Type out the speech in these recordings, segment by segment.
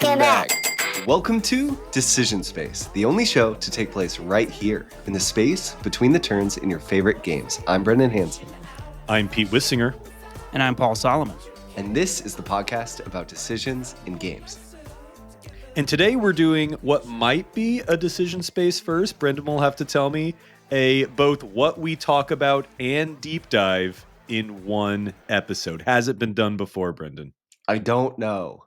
Welcome back. Welcome to Decision Space, the only show to take place right here in the space between the turns in your favorite games. I'm Brendan Hansen. I'm Pete Wissinger. And I'm Paul Solomon. And this is the podcast about decisions in games. And today we're doing what might be a decision space first. Brendan will have to tell me both what we talk about and deep dive in one episode. Has it been done before, Brendan? I don't know.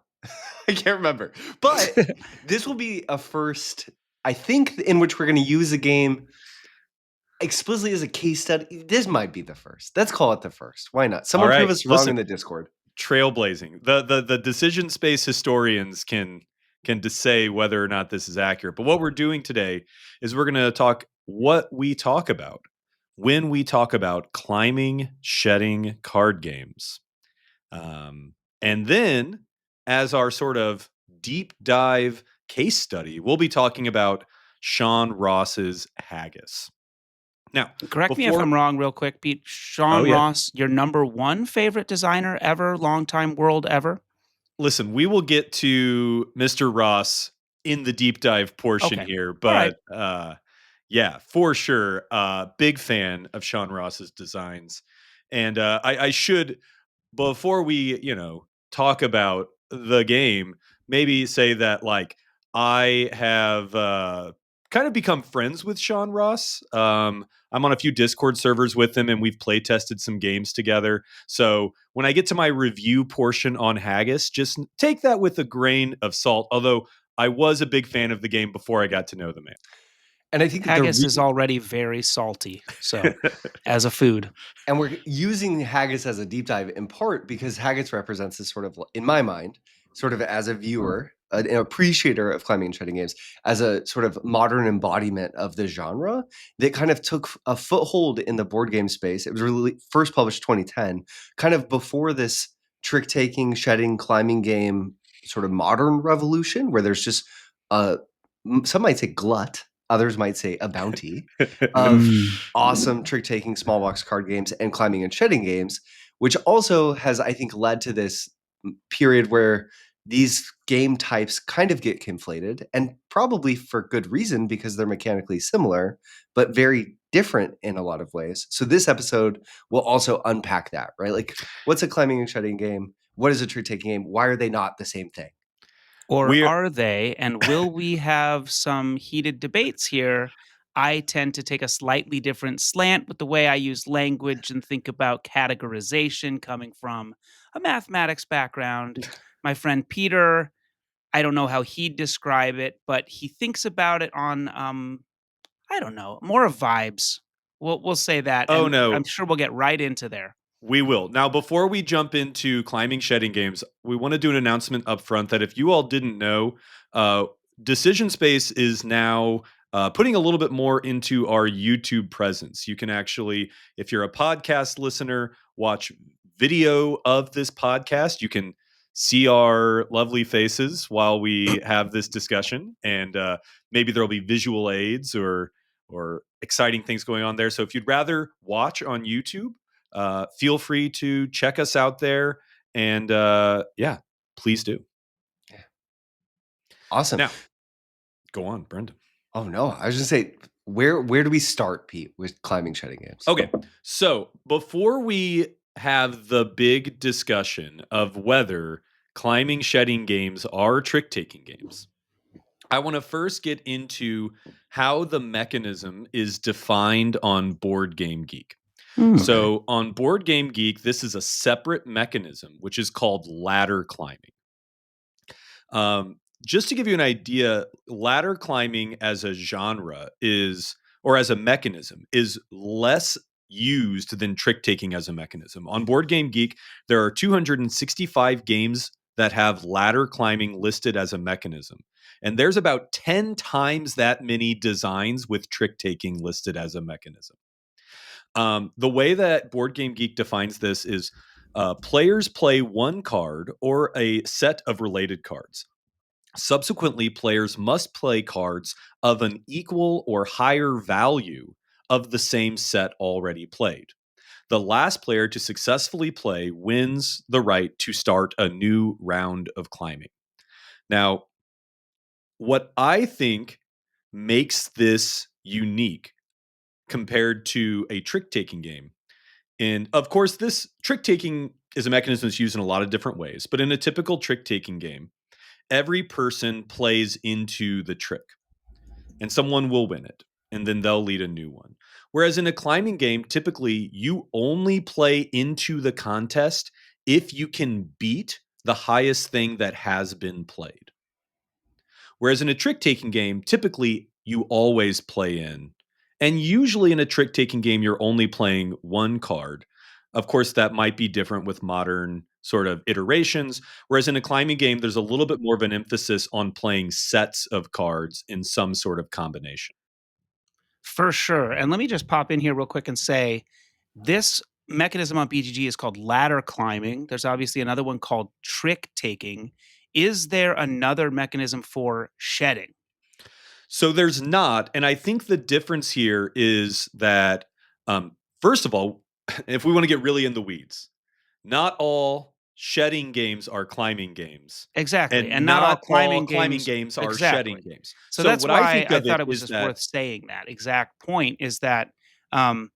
I can't remember. But this will be a first, I think, in which we're going to use a game explicitly as a case study. This might be the first. Let's call it the first. Why not? Someone prove us wrong in the Discord. Trailblazing. The decision space historians can say whether or not this is accurate. But what we're doing today is we're going to talk what we talk about when we talk about climbing, shedding card games. And then as our sort of deep dive case study, we'll be talking about Sean Ross's Haggis. Now, correct me if I'm wrong real quick, Pete. Sean Ross, your number one favorite designer ever, longtime world ever? Listen, we will get to Mr. Ross in the deep dive portion here, but yeah, for sure. Big fan of Sean Ross's designs. And I should, before we, talk about the game, maybe say that like I have kind of become friends with Sean Ross. I'm on a few Discord servers with him, and we've play tested some games together. So when I get to my review portion on Haggis, just take that with a grain of salt. Although I was a big fan of the game before I got to know the man. And I think Haggis is already very salty, so as a food. And we're using Haggis as a deep dive in part because Haggis represents this sort of, in my mind, sort of as a viewer, an appreciator of climbing and shedding games, as a sort of modern embodiment of the genre that kind of took a foothold in the board game space. It was really first published 2010, kind of before this trick-taking, shedding, climbing game sort of modern revolution where there's just some might say glut. Others might say a bounty of awesome trick-taking small box card games and climbing and shedding games, which also has, I think, led to this period where these game types kind of get conflated, and probably for good reason because they're mechanically similar, but very different in a lot of ways. So this episode will also unpack that, right? Like, what's a climbing and shedding game? What is a trick-taking game? Why are they not the same thing? Or are they? And will we have some heated debates here? I tend to take a slightly different slant with the way I use language and think about categorization coming from a mathematics background. My friend Peter, I don't know how he'd describe it, but he thinks about it on, I don't know, more of vibes. We'll say that. Oh, and no. I'm sure we'll get right into there. We will. Now, before we jump into climbing shedding games, we want to do an announcement up front that if you all didn't know, Decision Space is now putting a little bit more into our YouTube presence. You can actually, if you're a podcast listener, watch video of this podcast. You can see our lovely faces while we have this discussion, and maybe there'll be visual aids or exciting things going on there. So if you'd rather watch on YouTube, feel free to check us out there, and please do. Yeah. Awesome. Now, go on, Brendan. Oh no, I was just say, where do we start, Pete, with climbing shedding games? Okay, so before we have the big discussion of whether climbing shedding games are trick-taking games, I want to first get into how the mechanism is defined on Board Game Geek. So on Board Game Geek, this is a separate mechanism, which is called ladder climbing. Just to give you an idea, ladder climbing as a genre or as a mechanism, is less used than trick taking as a mechanism. On Board Game Geek, there are 265 games that have ladder climbing listed as a mechanism. And there's about 10 times that many designs with trick taking listed as a mechanism. The way that Board Game Geek defines this is players play one card or a set of related cards. Subsequently, players must play cards of an equal or higher value of the same set already played. The last player to successfully play wins the right to start a new round of climbing. Now, what I think makes this unique compared to a trick-taking game, and of course, this trick-taking is a mechanism that's used in a lot of different ways, but in a typical trick-taking game, every person plays into the trick, and someone will win it, and then they'll lead a new one. Whereas in a climbing game, typically you only play into the contest if you can beat the highest thing that has been played. Whereas in a trick taking game, typically you always play in. And usually in a trick taking game, you're only playing one card. Of course, that might be different with modern sort of iterations. Whereas in a climbing game, there's a little bit more of an emphasis on playing sets of cards in some sort of combination. For sure. And let me just pop in here real quick and say this mechanism on BGG is called ladder climbing. There's obviously another one called trick taking. Is there another mechanism for shedding? So there's not. And I think the difference here is that, first of all, if we want to get really in the weeds, not all shedding games are climbing games. Exactly. And And not all not all climbing climbing games. games are shedding Exactly. games. So So that's what I why think I of thought it it was is just that worth saying that exact point is that um,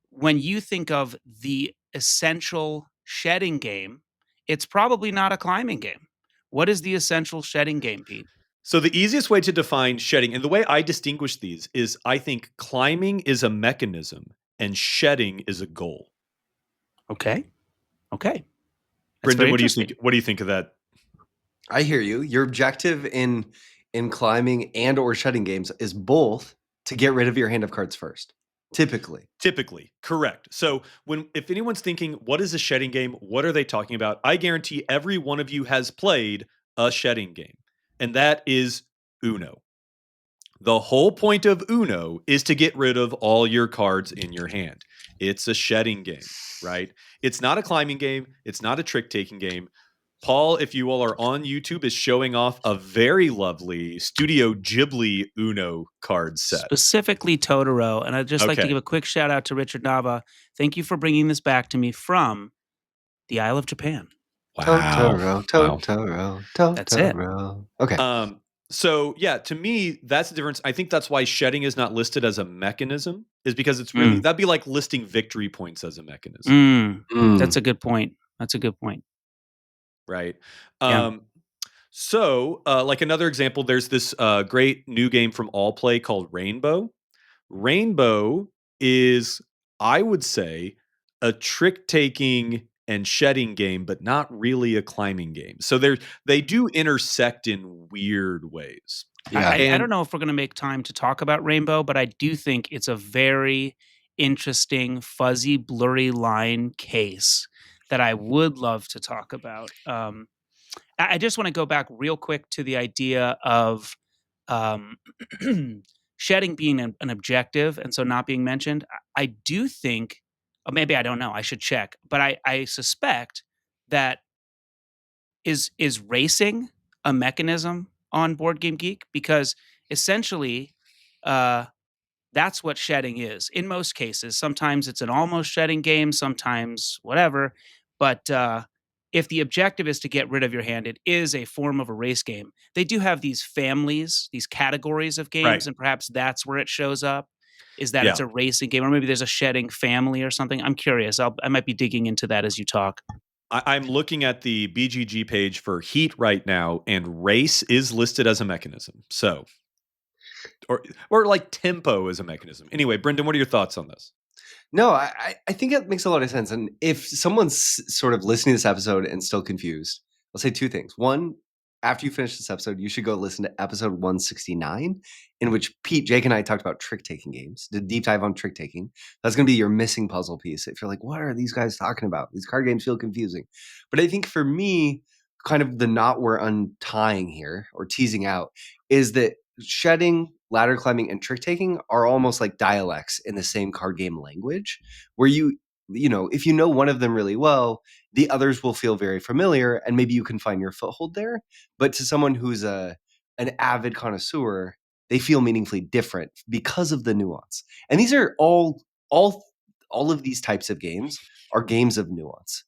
when you think of the essential shedding game, it's probably not a climbing game. What is the essential shedding game, Pete? so the easiest way to define shedding, and the way I distinguish these is I think climbing is a mechanism and shedding is a goal. Okay. Okay. That's Brendan, very what do you think? interesting. What do you think of that? I hear you. Your objective in climbing and or shedding games is both to get rid of your hand of cards first. Typically. Typically, correct. So if anyone's thinking, what is a shedding game? What are they talking about? I guarantee every one of you has played a shedding game, and that is Uno. The whole point of Uno is to get rid of all your cards in your hand. It's a shedding game, right? It's not a climbing game. It's not a trick taking game. Paul, if you all are on YouTube, is showing off a very lovely Studio Ghibli Uno card set. Specifically Totoro. And I'd just like to Okay. give a quick shout out to Richard Nava. Thank you for bringing this back to me from the Isle of Japan. Wow. Totoro, Wow. Totoro, That's it. Totoro. Okay. So yeah, to me, that's the difference. I think that's why shedding is not listed as a mechanism, is because it's really Mm. that'd be like listing victory points as a mechanism, That's a good point. That's a good point. right? Yeah. So like another example, there's this great new game from All Play called Rainbow. Rainbow is, I would say, a trick taking and shedding game, but not really a climbing game. So they do intersect in weird ways. Yeah. I don't And know if we're going to make time to talk about Rainbow, but I do think it's a very interesting, fuzzy, blurry line case that I would love to talk about. I just want to go back real quick to the idea of um, shedding being an objective and so not being mentioned. I do think, or maybe I don't know, I should check, but I suspect that is racing a mechanism on Board Game Geek? Because essentially, uh, that's what shedding is in most cases. Sometimes it's an almost shedding game, sometimes whatever. But if the objective is to get rid of your hand, it is a form of a race game. They do have these families, these categories of right. games, and perhaps that's where it shows up. Is that it's Yeah. a racing game, or maybe there's a shedding family or something? I'm curious. I might be digging into that as you talk. I'm looking at the BGG page for Heat right now, and race is listed as a mechanism. So, or like tempo as a mechanism. Anyway, Brendan, what are your thoughts on this? No, I think it makes a lot of sense. And if someone's sort of listening to this episode and still confused, I'll say two things. One, after you finish this episode, you should go listen to episode 169, in which Pete, Jake, and I talked about trick taking games, did a deep dive on trick taking. That's going to be your missing puzzle piece. If you're like, what are these guys talking about? These card games feel confusing. But I think for me, kind of the knot we're untying here or teasing out is that shedding, ladder climbing, and trick taking are almost like dialects in the same card game language, where if you know one of them really well, the others will feel very familiar, and maybe you can find your foothold there. But to someone who's an avid connoisseur, they feel meaningfully different because of the nuance. And these are all of these types of games are games of nuance.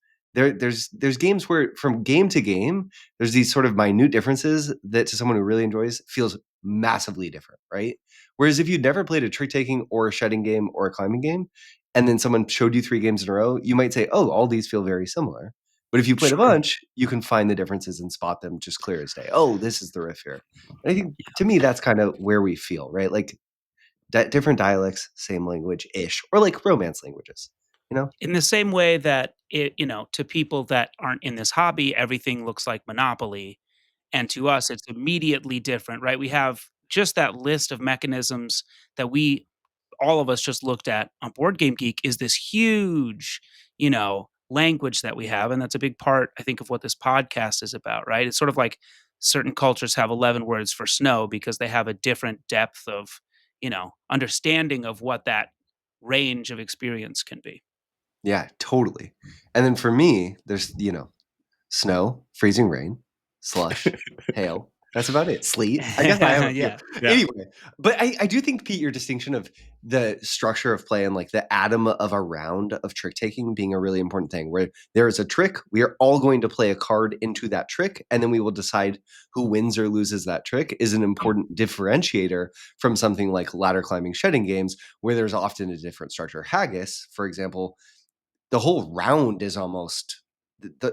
there's games where from game to game, there's these sort of minute differences that to someone who really enjoys feels massively different, right? Whereas if you'd never played a trick taking or a shedding game or a climbing game, and then someone showed you 3 games in a row, you might say, oh, all these feel very similar. But if you played a Sure. bunch, you can find the differences and spot them just clear as day. Oh, this is the riff here. And I think to me, that's kind of where we feel, right? Like different dialects, same language ish, or like romance languages, you know? In the same way that to people that aren't in this hobby, everything looks like Monopoly, and to us, it's immediately different, right? We have just that list of mechanisms that we all of us just looked at on Board Game Geek is this huge, language that we have. And that's a big part, I think, of what this podcast is about, right? It's sort of like certain cultures have 11 words for snow because they have a different depth of, understanding of what that range of experience can be. Yeah, totally. And then for me, there's, snow, freezing rain, slush, hail. That's about it. Sleet. I guess I have a few. Yeah. Yeah. Anyway, but I do think, Pete, your distinction of the structure of play and like the atom of a round of trick taking being a really important thing where there is a trick, we are all going to play a card into that trick, and then we will decide who wins or loses that trick is an important differentiator from something like ladder climbing shedding games where there's often a different structure. Haggis, for example, the whole round is almost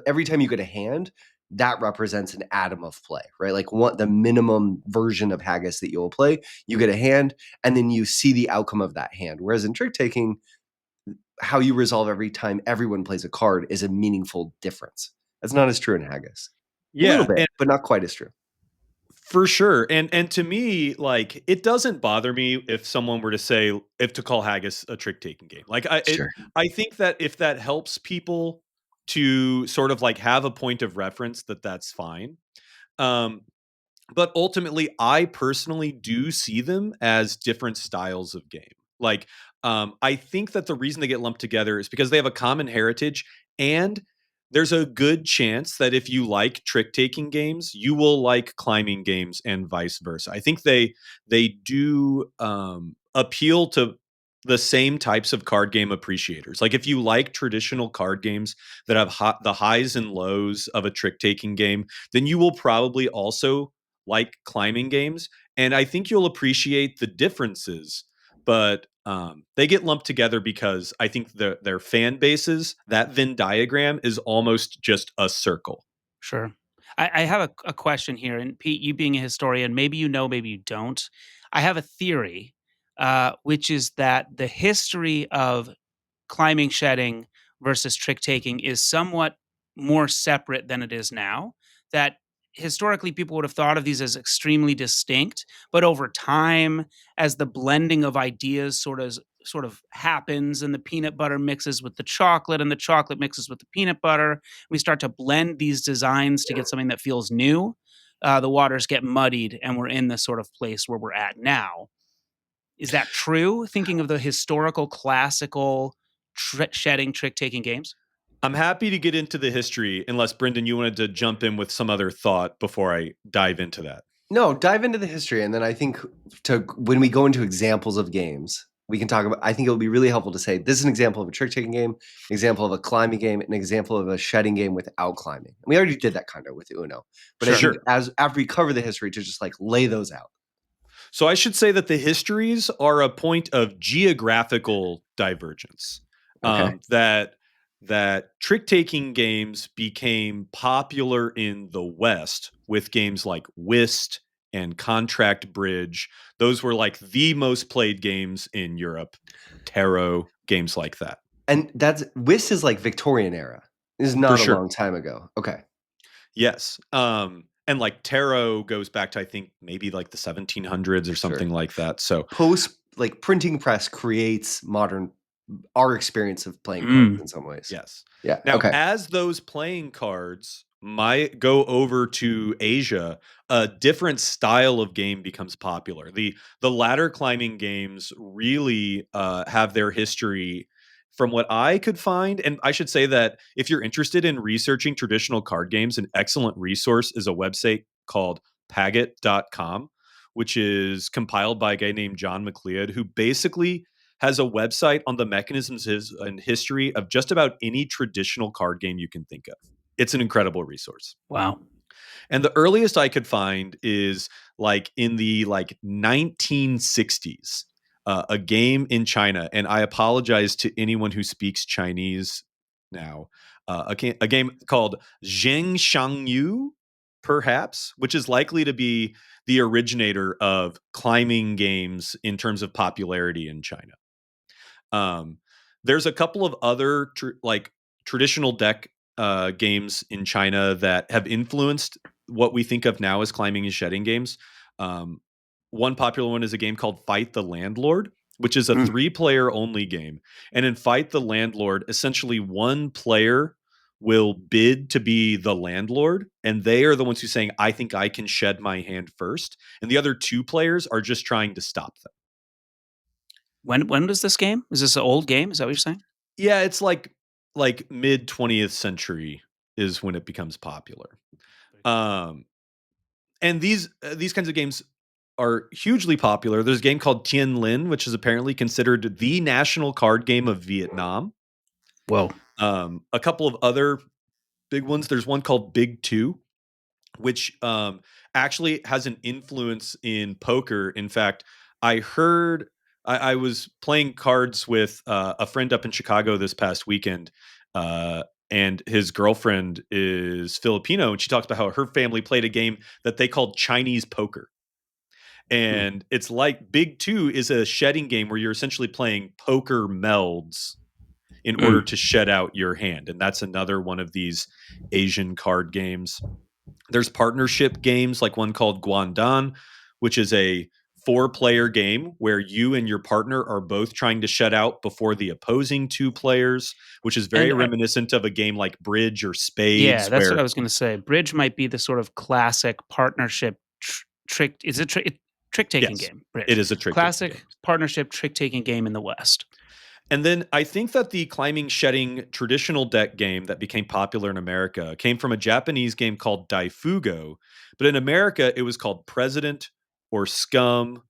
every time you get a hand, that represents an atom of play, right? Like the minimum version of haggis that you'll play, you get a hand, and then you see the outcome of that hand. Whereas in trick taking, how you resolve every time everyone plays a card is a meaningful difference. That's not as true in haggis. A little Yeah, bit, and but not quite as true. for sure. And to me, like, it doesn't bother me if someone were to say if to call haggis a trick taking game. Like Sure. I think that if that helps people to sort of like have a point of reference, that's fine. Um but ultimately I personally do see them as different styles of game. Like I think that the reason they get lumped together is because they have a common heritage, and there's a good chance that if you like trick taking games, you will like climbing games and vice versa. I think they do appeal to the same types of card game appreciators. Like if you like traditional card games that have the highs and lows of a trick taking game, then you will probably also like climbing games, and I think you'll appreciate the differences. But they get lumped together because I think their fan bases, that Venn diagram is almost just a circle. Sure. I have a question here, and Pete, you being a historian, maybe you know, maybe you don't. I have a theory, which is that the history of climbing shedding versus trick taking is somewhat more separate than it is now. That historically people would have thought of these as extremely distinct, but over time, as the blending of ideas sort of happens and the peanut butter mixes with the chocolate and the chocolate mixes with the peanut butter, we start to blend these designs to get something that feels new. The waters get muddied and we're in the sort of place where we're at now. Is that true? Thinking of the historical, classical shedding trick-taking games? I'm happy to get into the history, unless Brendan, you wanted to jump in with some other thought before I dive into that. No, dive into the history, and then I think when we go into examples of games, we can talk about. I think it would be really helpful to say this is an example of a trick taking game, an example of a climbing game, an example of a shedding game without climbing. And we already did that kind of with Uno, but I Sure. think Sure. as after we cover the history, to just like lay those out. So I should say that the histories are a point of geographical divergence. Okay. That trick taking games became popular in the West with games like Whist and Contract Bridge. Those were like the most played games in Europe. Tarot, games like that. And that's Whist is like Victorian era. This is For not a sure. long time ago. Okay. Yes. And like tarot goes back to I think maybe like the 1700s or Sure. something like that. So Post like printing press creates modern our experience of playing cards Mm. in some ways. yes. Yeah. Now, Okay. as those playing cards might go over to Asia, a different style of game becomes popular. The ladder climbing games really have their history from what I could find. And I should say that if you're interested in researching traditional card games, an excellent resource is a website called Paget.com, which is compiled by a guy named John McLeod, who basically has a website on the mechanisms and history of just about any traditional card game you can think of. It's an incredible resource. Wow. And the earliest I could find is like in the 1960s, a game in China. And I apologize to anyone who speaks Chinese now. A game called Zheng Shangyou, perhaps, which is likely to be the originator of climbing games in terms of popularity in China. Um, there's a couple of other traditional deck games in China that have influenced what we think of now as climbing and shedding games. Um, one popular one is a game called Fight the Landlord, which is a Mm. 3-player only game. And in Fight the Landlord, essentially one player will bid to be the landlord, and they are the ones who saying, I think I can shed my hand first. And the other 2 players are just trying to stop them. When was this game? Is this an old game? Is that what you're saying? Yeah, it's like mid 20th century is when it becomes popular. Um, and these kinds of games are hugely popular. There's a game called Tien Lin, which is apparently considered the national card game of Vietnam. Whoa. A couple of other big ones. There's one called Big Two, which actually has an influence in poker. In fact, I heard I was playing cards with a friend up in Chicago this past weekend, and his girlfriend is Filipino, and she talks about how her family played a game that they called Chinese poker. And it's like Big Two is a shedding game where you're essentially playing poker melds in order to shed out your hand. And that's another one of these Asian card games. There's partnership games like one called Guandan, which is a 4-player game where you and your partner are both trying to shut out before the opposing 2 players, which is very And reminiscent of a game like Bridge or yeah, Spades, that's what where I was gonna say. Bridge might be the sort of classic partnership trick. Is it trick-taking yes, game? it Bridge, is a trick-taking game. classic partnership trick-taking game in the West. And then I think that the climbing shedding traditional deck game that became popular in America came from a Japanese game called Daifugo, but in America it was called President or Scum,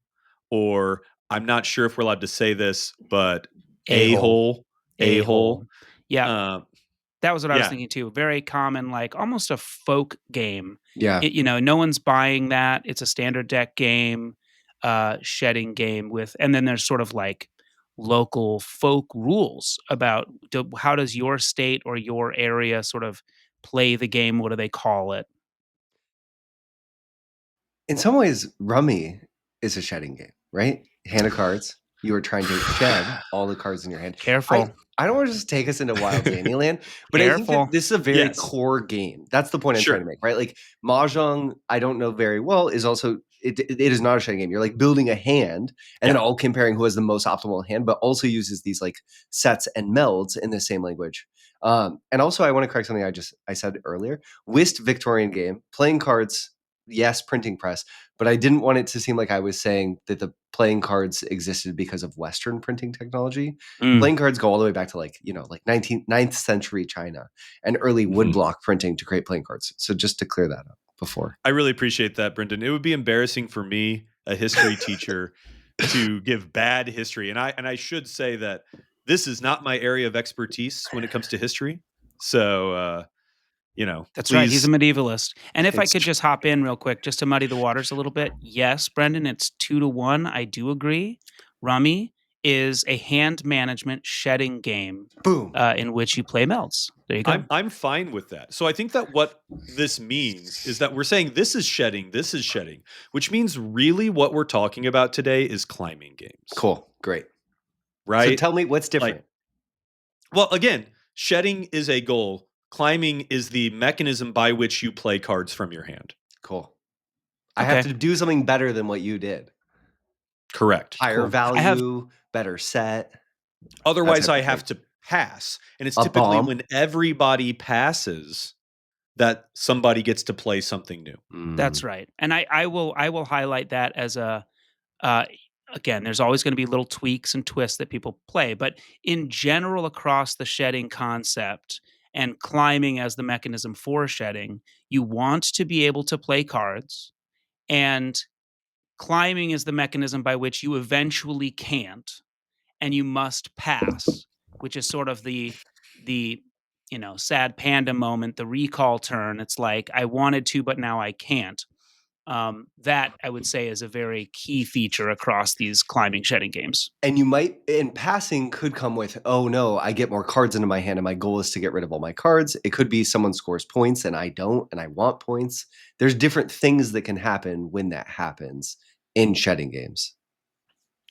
or I'm not sure if we're allowed to say this, but A-hole, a-hole, a-hole. a-hole. Yeah, Uh, that was what I was yeah, thinking too. Very common, like almost a folk game. Yeah. No one's buying that. It's a standard deck game, shedding game with, and then there's sort of like local folk rules about how does your state or your area sort of play the game? What do they call it? In some ways, Rummy is a shedding game, right? Hand of cards. You are trying to shed all the cards in your hand. I Careful, I don't want to just take us into wild Danny land, but I think that careful. this is a very yes, core game. That's the point I'm trying to sure. make, right? Like Mahjong, I don't know very well, is also it is not a shedding game. You're like building a hand and then Yeah. all comparing who has the most optimal hand, but also uses these like sets and melds in the same language. And also I want to correct something I said earlier. Whist Victorian game, playing cards, yes, printing press, but I didn't want it to seem like I was saying that the playing cards existed because of Western printing technology. Mm, Playing cards go all the way back to like 9th century China and early Mhm. woodblock printing to create playing cards. So just to clear that up before. I really appreciate that, Brendan. It would be embarrassing for me, a history teacher, to give bad history. And I should say that this is not my area of expertise when it comes to history. So that's right. He's a please. medievalist. And if I It's could just hop in real quick, just to muddy the waters a little bit, yes, Brendan, it's 2-1. I do agree. Rummy is a hand management shedding game Boom. in which you play melds. There you go. I'm fine with that. So I think that what this means is that we're saying this is shedding, which means really what we're talking about today is climbing games, Cool. Great. So right? tell me what's Like, different. well, again, shedding is a goal. Climbing is the mechanism by which you play cards from your hand. Cool. I have Okay, to do something better than what you did. Correct. Higher cool. I have value, better set, that Otherwise, type I of have thing. to pass. And it's A typically bomb. when everybody passes that somebody gets to play something new. that's Mm, right. And I will highlight that as a uh, again, there's always going to be little tweaks and twists that people play, but in general, across the shedding concept and climbing as the mechanism for shedding, you want to be able to play cards, and climbing is the mechanism by which you eventually can't. and you must pass, which is sort of the sad panda moment, the recall turn. It's like I wanted to, but now I can't. That I would say is a very key feature across these climbing shedding games. And you might, in passing, could come with, oh no, I get more cards into my hand and my goal is to get rid of all my cards. It could be someone scores points and I don't, and I want points. There's different things that can happen when that happens in shedding games.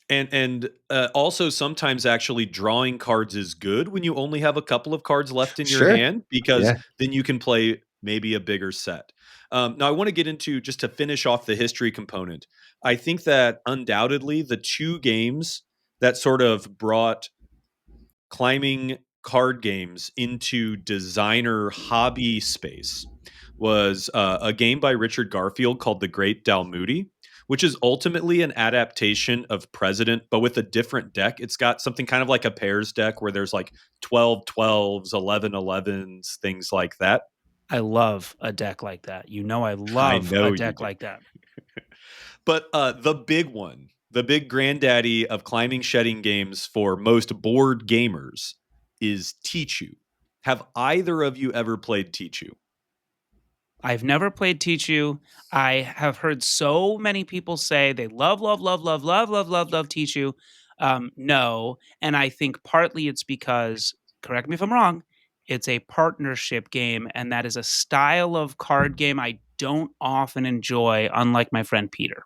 And also sometimes actually drawing cards is good when you only have a couple of cards left in your Sure. hand, because Yeah. then you can play maybe a bigger set. Now I want to get into, just to finish off the history component, I think that undoubtedly the two games that sort of brought climbing card games into designer hobby space was a game by Richard Garfield called The Great Dalmutti, which is ultimately an adaptation of President, but with a different deck. It's got something kind of like a pairs deck where there's like 12 12s, 11 11s, things like that. I love a deck like that. I I love a know you deck do. like that. But the big one, the big granddaddy of climbing shedding games for most board gamers is Tichu. Have either of you ever played Tichu? I've never played Tichu. I have heard so many people say they love, love, love, love, love, love, love, love Tichu. No, and I think partly it's because, correct me if I'm wrong, it's a partnership game, and that is a style of card game I don't often enjoy, unlike my friend Peter.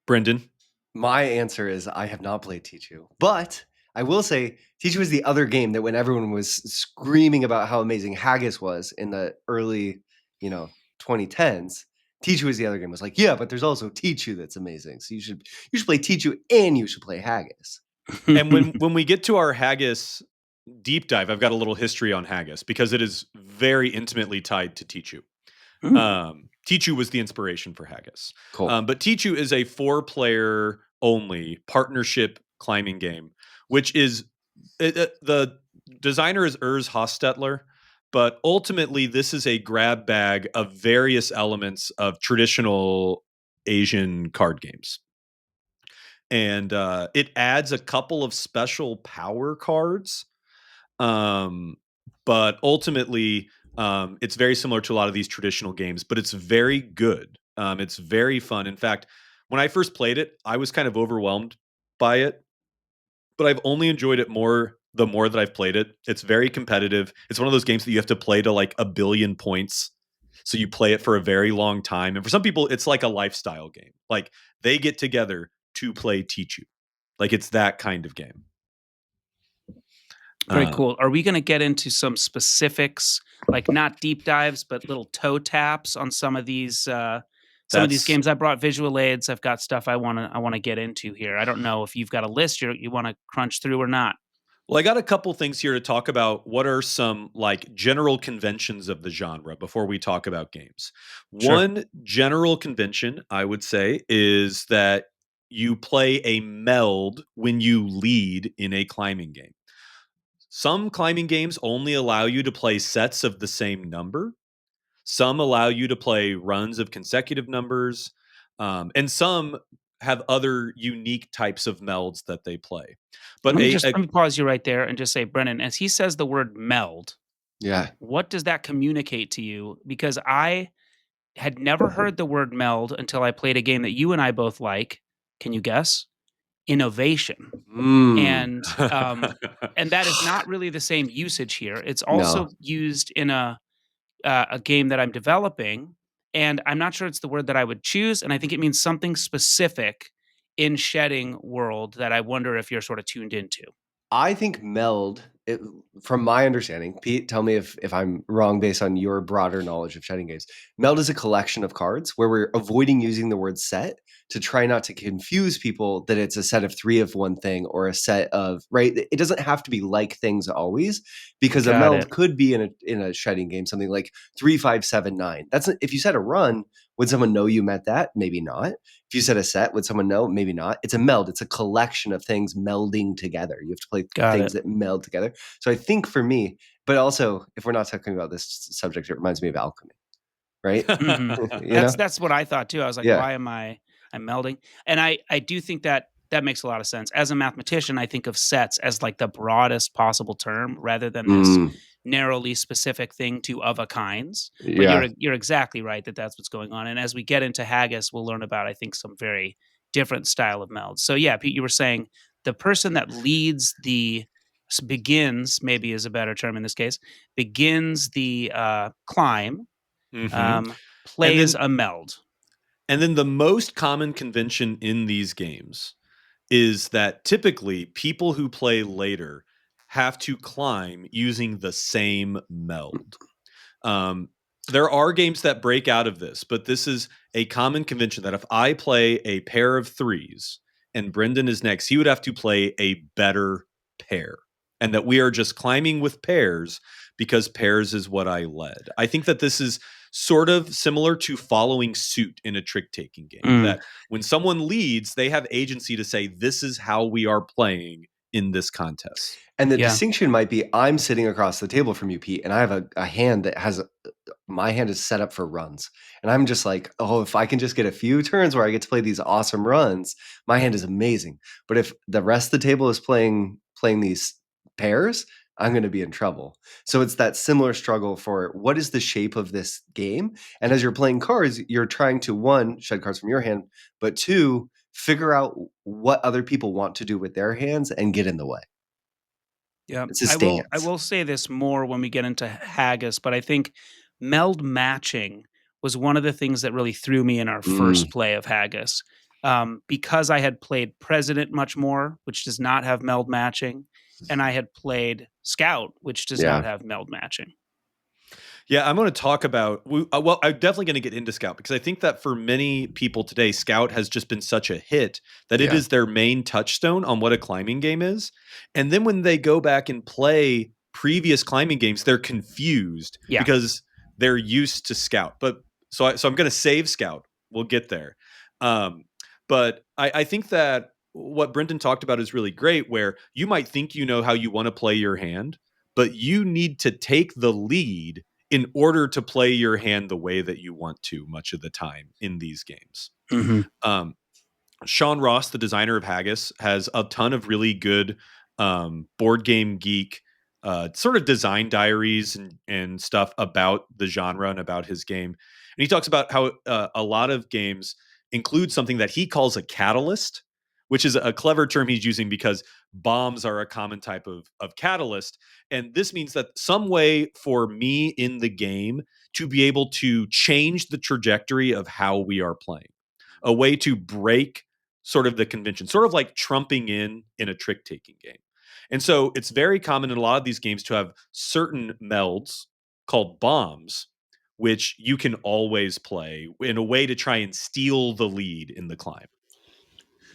Brendan? My answer is I have not played Tichu, but I will say Tichu was the other game that when everyone was screaming about how amazing Haggis was in the early, 2010s, Tichu was the other game. It was like, yeah, but there's also Tichu that's amazing. So you should play Tichu and you should play Haggis. And when we get to our Haggis deep dive, I've got a little history on Haggis because it is very intimately tied to Tichu. Tichu was the inspiration for Haggis. Cool. But Tichu is a 4-player only partnership climbing game, which is the designer is Urs Hostetler, but ultimately this is a grab bag of various elements of traditional Asian card games. And it adds a couple of special power cards, but ultimately it's very similar to a lot of these traditional games, but it's very good. It's very fun. In fact, when I first played it, I was kind of overwhelmed by it, but I've only enjoyed it more the more that I've played it. It's very competitive. It's one of those games that you have to play to like 1,000,000,000 points. So you play it for a very long time. And for some people, it's like a lifestyle game. Like they get together to play Tichu. Like it's that kind of game. Very cool. Are we going to get into some specifics, like not deep dives, but little toe taps on some of these games? I brought visual aids. I've got stuff I want to get into here. I don't know if you've got a list you want to crunch through or not. Well, I got a couple things here to talk about. What are some like general conventions of the genre before we talk about games? Sure. One general convention I would say is that you play a meld when you lead in a climbing game. Some climbing games only allow you to play sets of the same number. Some allow you to play runs of consecutive numbers. And some have other unique types of melds that they play. But Let me pause you right there and just say, Brennan, as he says the word meld, Yeah. what does that communicate to you? Because I had never heard the word meld until I played a game that you and I both like. Can you guess? Innovation. Mm. And that is not really the same usage here. It's No. also used in a game that I'm developing, and I'm not sure it's the word that I would choose, and I think it means something specific in shedding world that I wonder if you're sort of tuned into. I think meld, from my understanding, Pete, tell me if I'm wrong based on your broader knowledge of shedding games. Meld is a collection of cards where we're avoiding using the word set to try not to confuse people that it's a set of 3 of one thing or a set of, right? It doesn't have to be like things always, because a Got it. meld could be in a shedding game something like 3 5 7 9. If you said a run, would someone know you meant that? Maybe not. If you said a set, would someone know? Maybe not. It's a meld. It's a collection of things melding together. You have to play Got things it. that meld together. So I think for me, but also if we're not talking about this subject, it reminds me of alchemy, right? Mhm. You know? That's what I thought too. I was like, Yeah. "Why am I'm melding?" And I do think that That makes a lot of sense. As a mathematician, I think of sets as like the broadest possible term rather than this Mm, narrowly specific thing to of a kinds. But yeah. you're exactly right that that's what's going on. And as we get into Haggis, we'll learn about I think some very different style of melds. So yeah, Pete, you were saying the person that leads the begins maybe is a better term in this case begins the climb Mhm. And plays then a meld. the most common convention in these games is that typically people who play later have to climb using the same meld. Um, there are games that break out of this, but this is a common convention that if I play a pair of threes and Brendan is next, he would have to play a better pair. And that we are just climbing with pairs because pairs is what I led. I think that this is sort of similar to following suit in a trick taking game. Mm, That when someone leads, they have agency to say, this is how we are playing in this contest. And the yeah. distinction might be I'm sitting across the table from you, Pete, and I have a hand that has my hand is set up for runs. And I'm just like, oh, if I can just get a few turns where I get to play these awesome runs, my hand is amazing. But if the rest of the table is playing these pairs, I'm going to be in trouble. So it's that similar struggle for what is the shape of this game? And as you're playing cards, you're trying to one, shed cards from your hand, but two, figure out what other people want to do with their hands and get in the way. Yeah, It's a I stance. will say this more when we get into Haggis, but I think meld matching was one of the things that really threw me in our Mm, first play of Haggis. Because I had played President much more, which does not have meld matching, and I had played Scout, which does not yeah. have meld matching. Yeah, I'm going to talk about. Well, I'm definitely going to get into Scout because I think that for many people today, Scout has just been such a hit that it Yeah. is their main touchstone on what a climbing game is. And then when they go back and play previous climbing games, they're confused Yeah. because they're used to Scout. But so I'm going to save Scout. We'll get there. Um, but I think that what Brendan talked about is really great, where you might think you know how you want to play your hand, but you need to take the lead in order to play your hand the way that you want to much of the time in these games. Hmm. Um, Sean Ross, the designer of Haggis, has a ton of really good board game geek sort of design diaries and stuff about the genre and about his game. And he talks about how a lot of games include something that he calls a catalyst, which is a clever term he's using because bombs are a common type of catalyst. And this means that some way for me in the game to be able to change the trajectory of how we are playing, a way to break sort of the convention, sort of like trumping in a trick taking game. And so it's very common in a lot of these games to have certain melds called bombs, which you can always play in a way to try and steal the lead in the climb.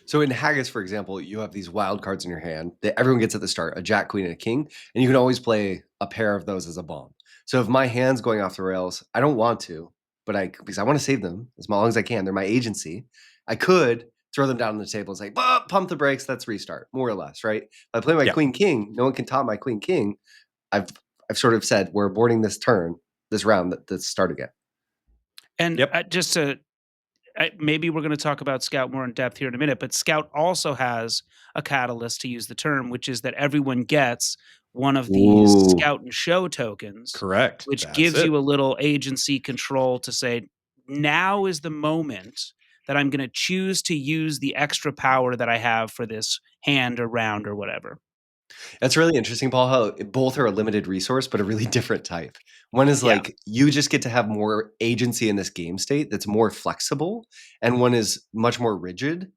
So in Haggis, for example, you have these wild cards in your hand that everyone gets at the start, a jack, queen, and a king, and you can always play a pair of those as a bomb. So if my hand's going off the rails, I don't want to, but because I want to save them as long as I can. They're my agency. I could throw them down on the table and say, pump the brakes, let's restart, more or less, right? If I play my Yeah. queen king, no one can top my queen king. I've I've sort of said we're aborting this turn, this round. Let's start again. And Yep. just to maybe we're going to talk about Scout more in depth here in a minute, but Scout also has a catalyst, to use the term, which is that everyone gets one of these Ooh, Scout and Show tokens, Correct. which That's gives you it. a little agency control to say, now is the moment that I'm going to choose to use the extra power that I have for this hand or round or whatever. that's really interesting, Paul, how both are a limited resource, but a really different type. One is Yeah. like you just get to have more agency in this game state that's more flexible, and one is much more rigid.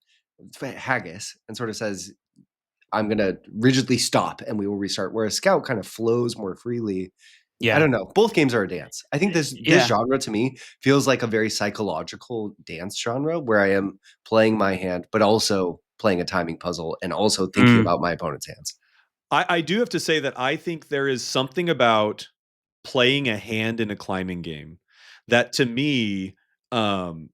Haggis and sort of says, I'm going to rigidly stop and we will restart. Whereas Scout kind of flows more freely. I Yeah. don't know. Both games are a dance. I think this Yeah. genre to me feels like a very psychological dance genre where I am playing my hand, but also playing a timing puzzle and also thinking Mm. about my opponent's hands. I do have to say that I think there is something about playing a hand in a climbing game that to me um,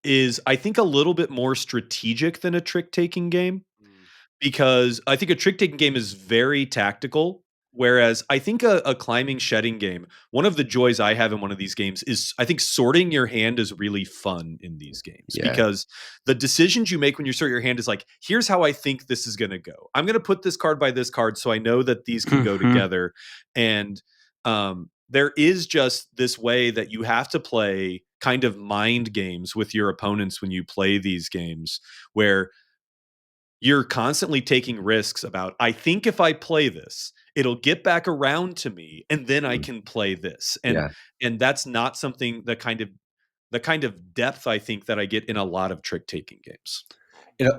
is, I think, a little bit more strategic than a trick taking game, Mm. because I think a trick taking game is very tactical Whereas I think a climbing shedding game, one of the joys I have in one of these games is I think sorting your hand is really fun in these games Yeah. because the decisions you make when you sort your hand is like, here's how I think this is going to go. I'm going to put this card by this card so I know that these can go Mhm. together. And there is just this way that you have to play kind of mind games with your opponents when you play these games where you're constantly taking risks about, I think if I play this, it'll get back around to me and then I Mm. can play this. Yeah. And that's not something the kind of depth I think that I get in a lot of trick taking games. It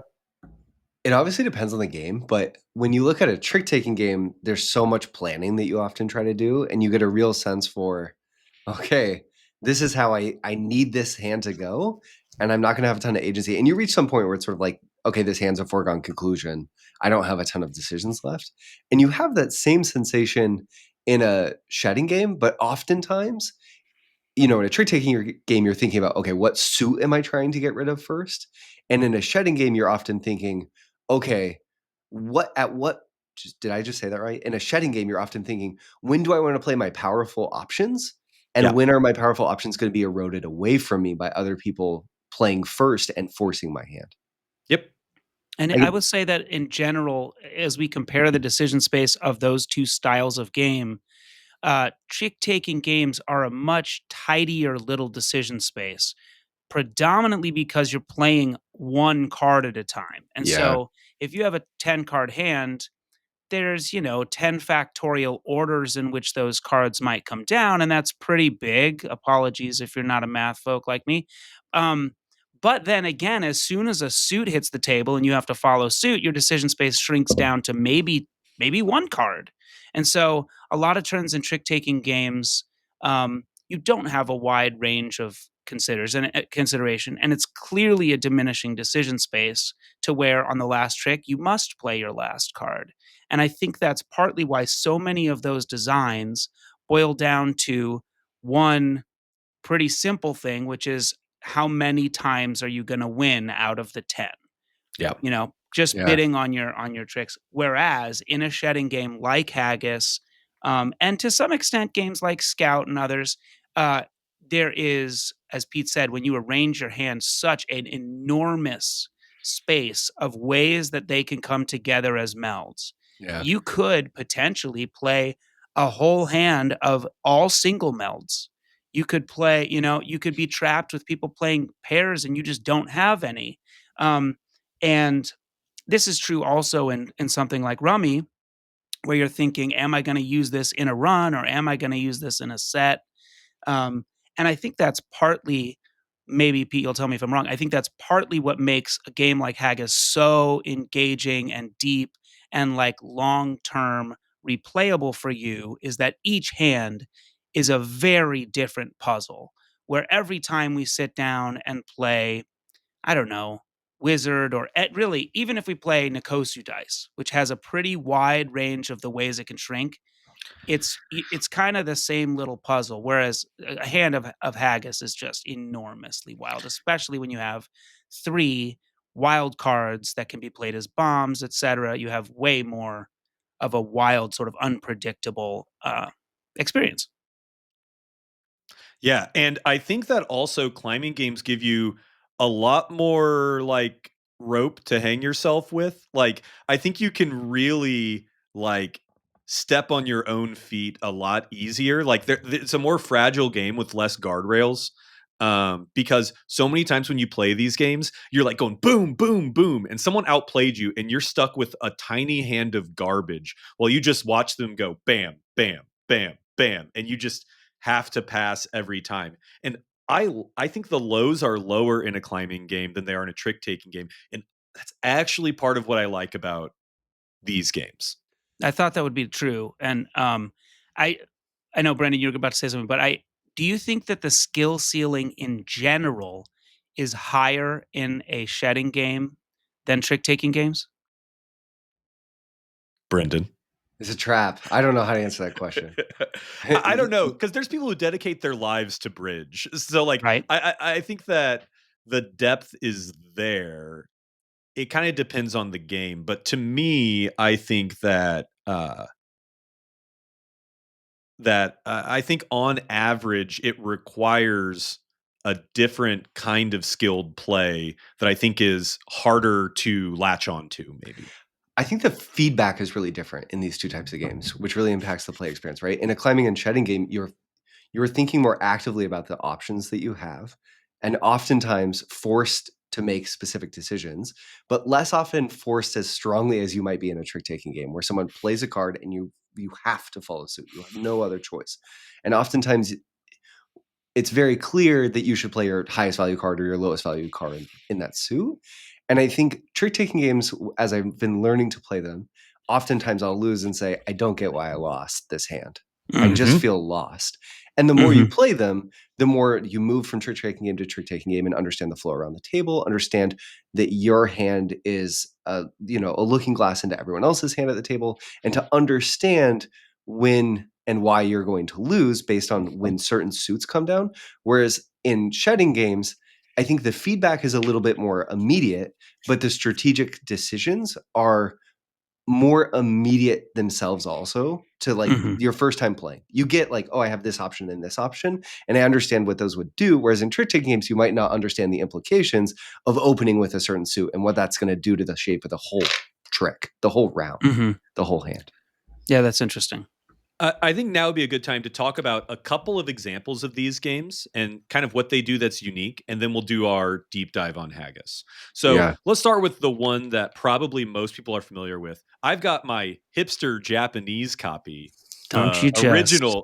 it obviously depends on the game, but when you look at a trick-taking game, there's so much planning that you often try to do, and you get a real sense for, "Okay, this is how I need this hand to go, and I'm not gonna have a ton of agency." And you reach some point where it's sort of like, "Okay, this hand's a foregone conclusion. I don't have a ton of decisions left." And you have that same sensation in a shedding game, but oftentimes in a trick taking game, you're thinking about, okay, what suit am I trying to get rid of first? And in a shedding game, you're often thinking, okay, did I just say that right? In a shedding game, you're often thinking, when do I want to play my powerful options? And Yeah. when are my powerful options going to be eroded away from me by other people playing first and forcing my hand? Yep. And I I get, would say that in general, as we compare the decision space of those two styles of game, trick-taking games are a much tidier little decision space, predominantly because you're playing one card at a time. And yeah, so if you have a 10 card hand, there's, 10 factorial orders in which those cards might come down, and that's pretty big. Apologies if you're not a math folk like me. Um, but then again, as soon as a suit hits the table and you have to follow suit, your decision space shrinks down to maybe one card. And so a lot of turns in trick taking games, you don't have a wide range of consideration, and it's clearly a diminishing decision space to where on the last trick you must play your last card. And I think that's partly why so many of those designs boil down to one pretty simple thing, which is how many times are you going to win out of the 10? Yeah. Just yeah, bidding on your tricks. Whereas in a shedding game like Haggis, and to some extent games like Scout and others, uh, there is, as Pete said, when you arrange your hand, such an enormous space of ways that they can come together as melds. yeah, You could potentially play a whole hand of all single melds. You could play, you could be trapped with people playing pairs and you just don't have any. Um, and this is true also in something like Rummy, where you're thinking, "Am I gonna use this in a run or am I gonna use this in a set?" Um, and I think that's partly, maybe Pete, you'll tell me if I'm wrong. I think that's partly what makes a game like Haggis so engaging and deep and like long term replayable for you is that each hand is a very different puzzle. Where every time we sit down and play, I don't know, wizard or really, even if we play Nikosu dice, which has a pretty wide range of the ways it can shrink, it's kind of the same little puzzle. Whereas a hand of Haggis is just enormously wild, especially when you have three wild cards that can be played as bombs, etc. You have way more of a wild, sort of unpredictable experience. Yeah, and I think that also climbing games give you a lot more like rope to hang yourself with. Like I think you can really like step on your own feet a lot easier. Like it's a more fragile game with less guardrails. Because so many times when you play these games, you're like going boom, boom, boom, and someone outplayed you, and you're stuck with a tiny hand of garbage while you just watch them go bam, bam, bam, bam, and you just have to pass every time. And I think the lows are lower in a climbing game than they are in a trick taking game. And that's actually part of what I like about these games. I thought that would be true, and I I know Brendan, you're about to say something, but I do you think that the skill ceiling in general is higher in a shedding game than trick taking games? Brendan. it's a trap. I don't know how to answer that question. I don't know because there's people who dedicate their lives to bridge. So like Right? I think that the depth is there. It kind of depends on the game, but to me, I think that that I think on average it requires a different kind of skilled play that I think is harder to latch onto, maybe. I think the feedback is really different in these two types of games, which really impacts the play experience, right? In a climbing and shedding game, you're thinking more actively about the options that you have, and oftentimes forced to make specific decisions, but less often forced as strongly as you might be in a trick-taking game where someone plays a card and you have to follow suit. You have no other choice. And oftentimes it's very clear that you should play your highest value card or your lowest value card in that suit. And I think trick-taking games, as I've been learning to play them, oftentimes I'll lose and say, I don't get why I lost this hand. I just Mhm. feel lost. And the more you play them, the more you move from trick-taking game to trick-taking game and understand the flow around the table, understand that your hand is a looking glass into everyone else's hand at the table, and to understand when and why you're going to lose based on when certain suits come down. Whereas in shedding games, I think the feedback is a little bit more immediate, but the strategic decisions are more immediate themselves also to like Mhm. your first time playing. You get like, oh, I have this option and this option, and I understand what those would do. Whereas in trick taking games, you might not understand the implications of opening with a certain suit and what that's going to do to the shape of the whole trick, the whole round, Mhm. the whole hand. Yeah, that's interesting. I think now would be a good time to talk about a couple of examples of these games and kind of what they do that's unique, and then we'll do our deep dive on Haggis. So Yeah. let's start with the one that probably most people are familiar with. I've got my hipster Japanese copy, Don't you just.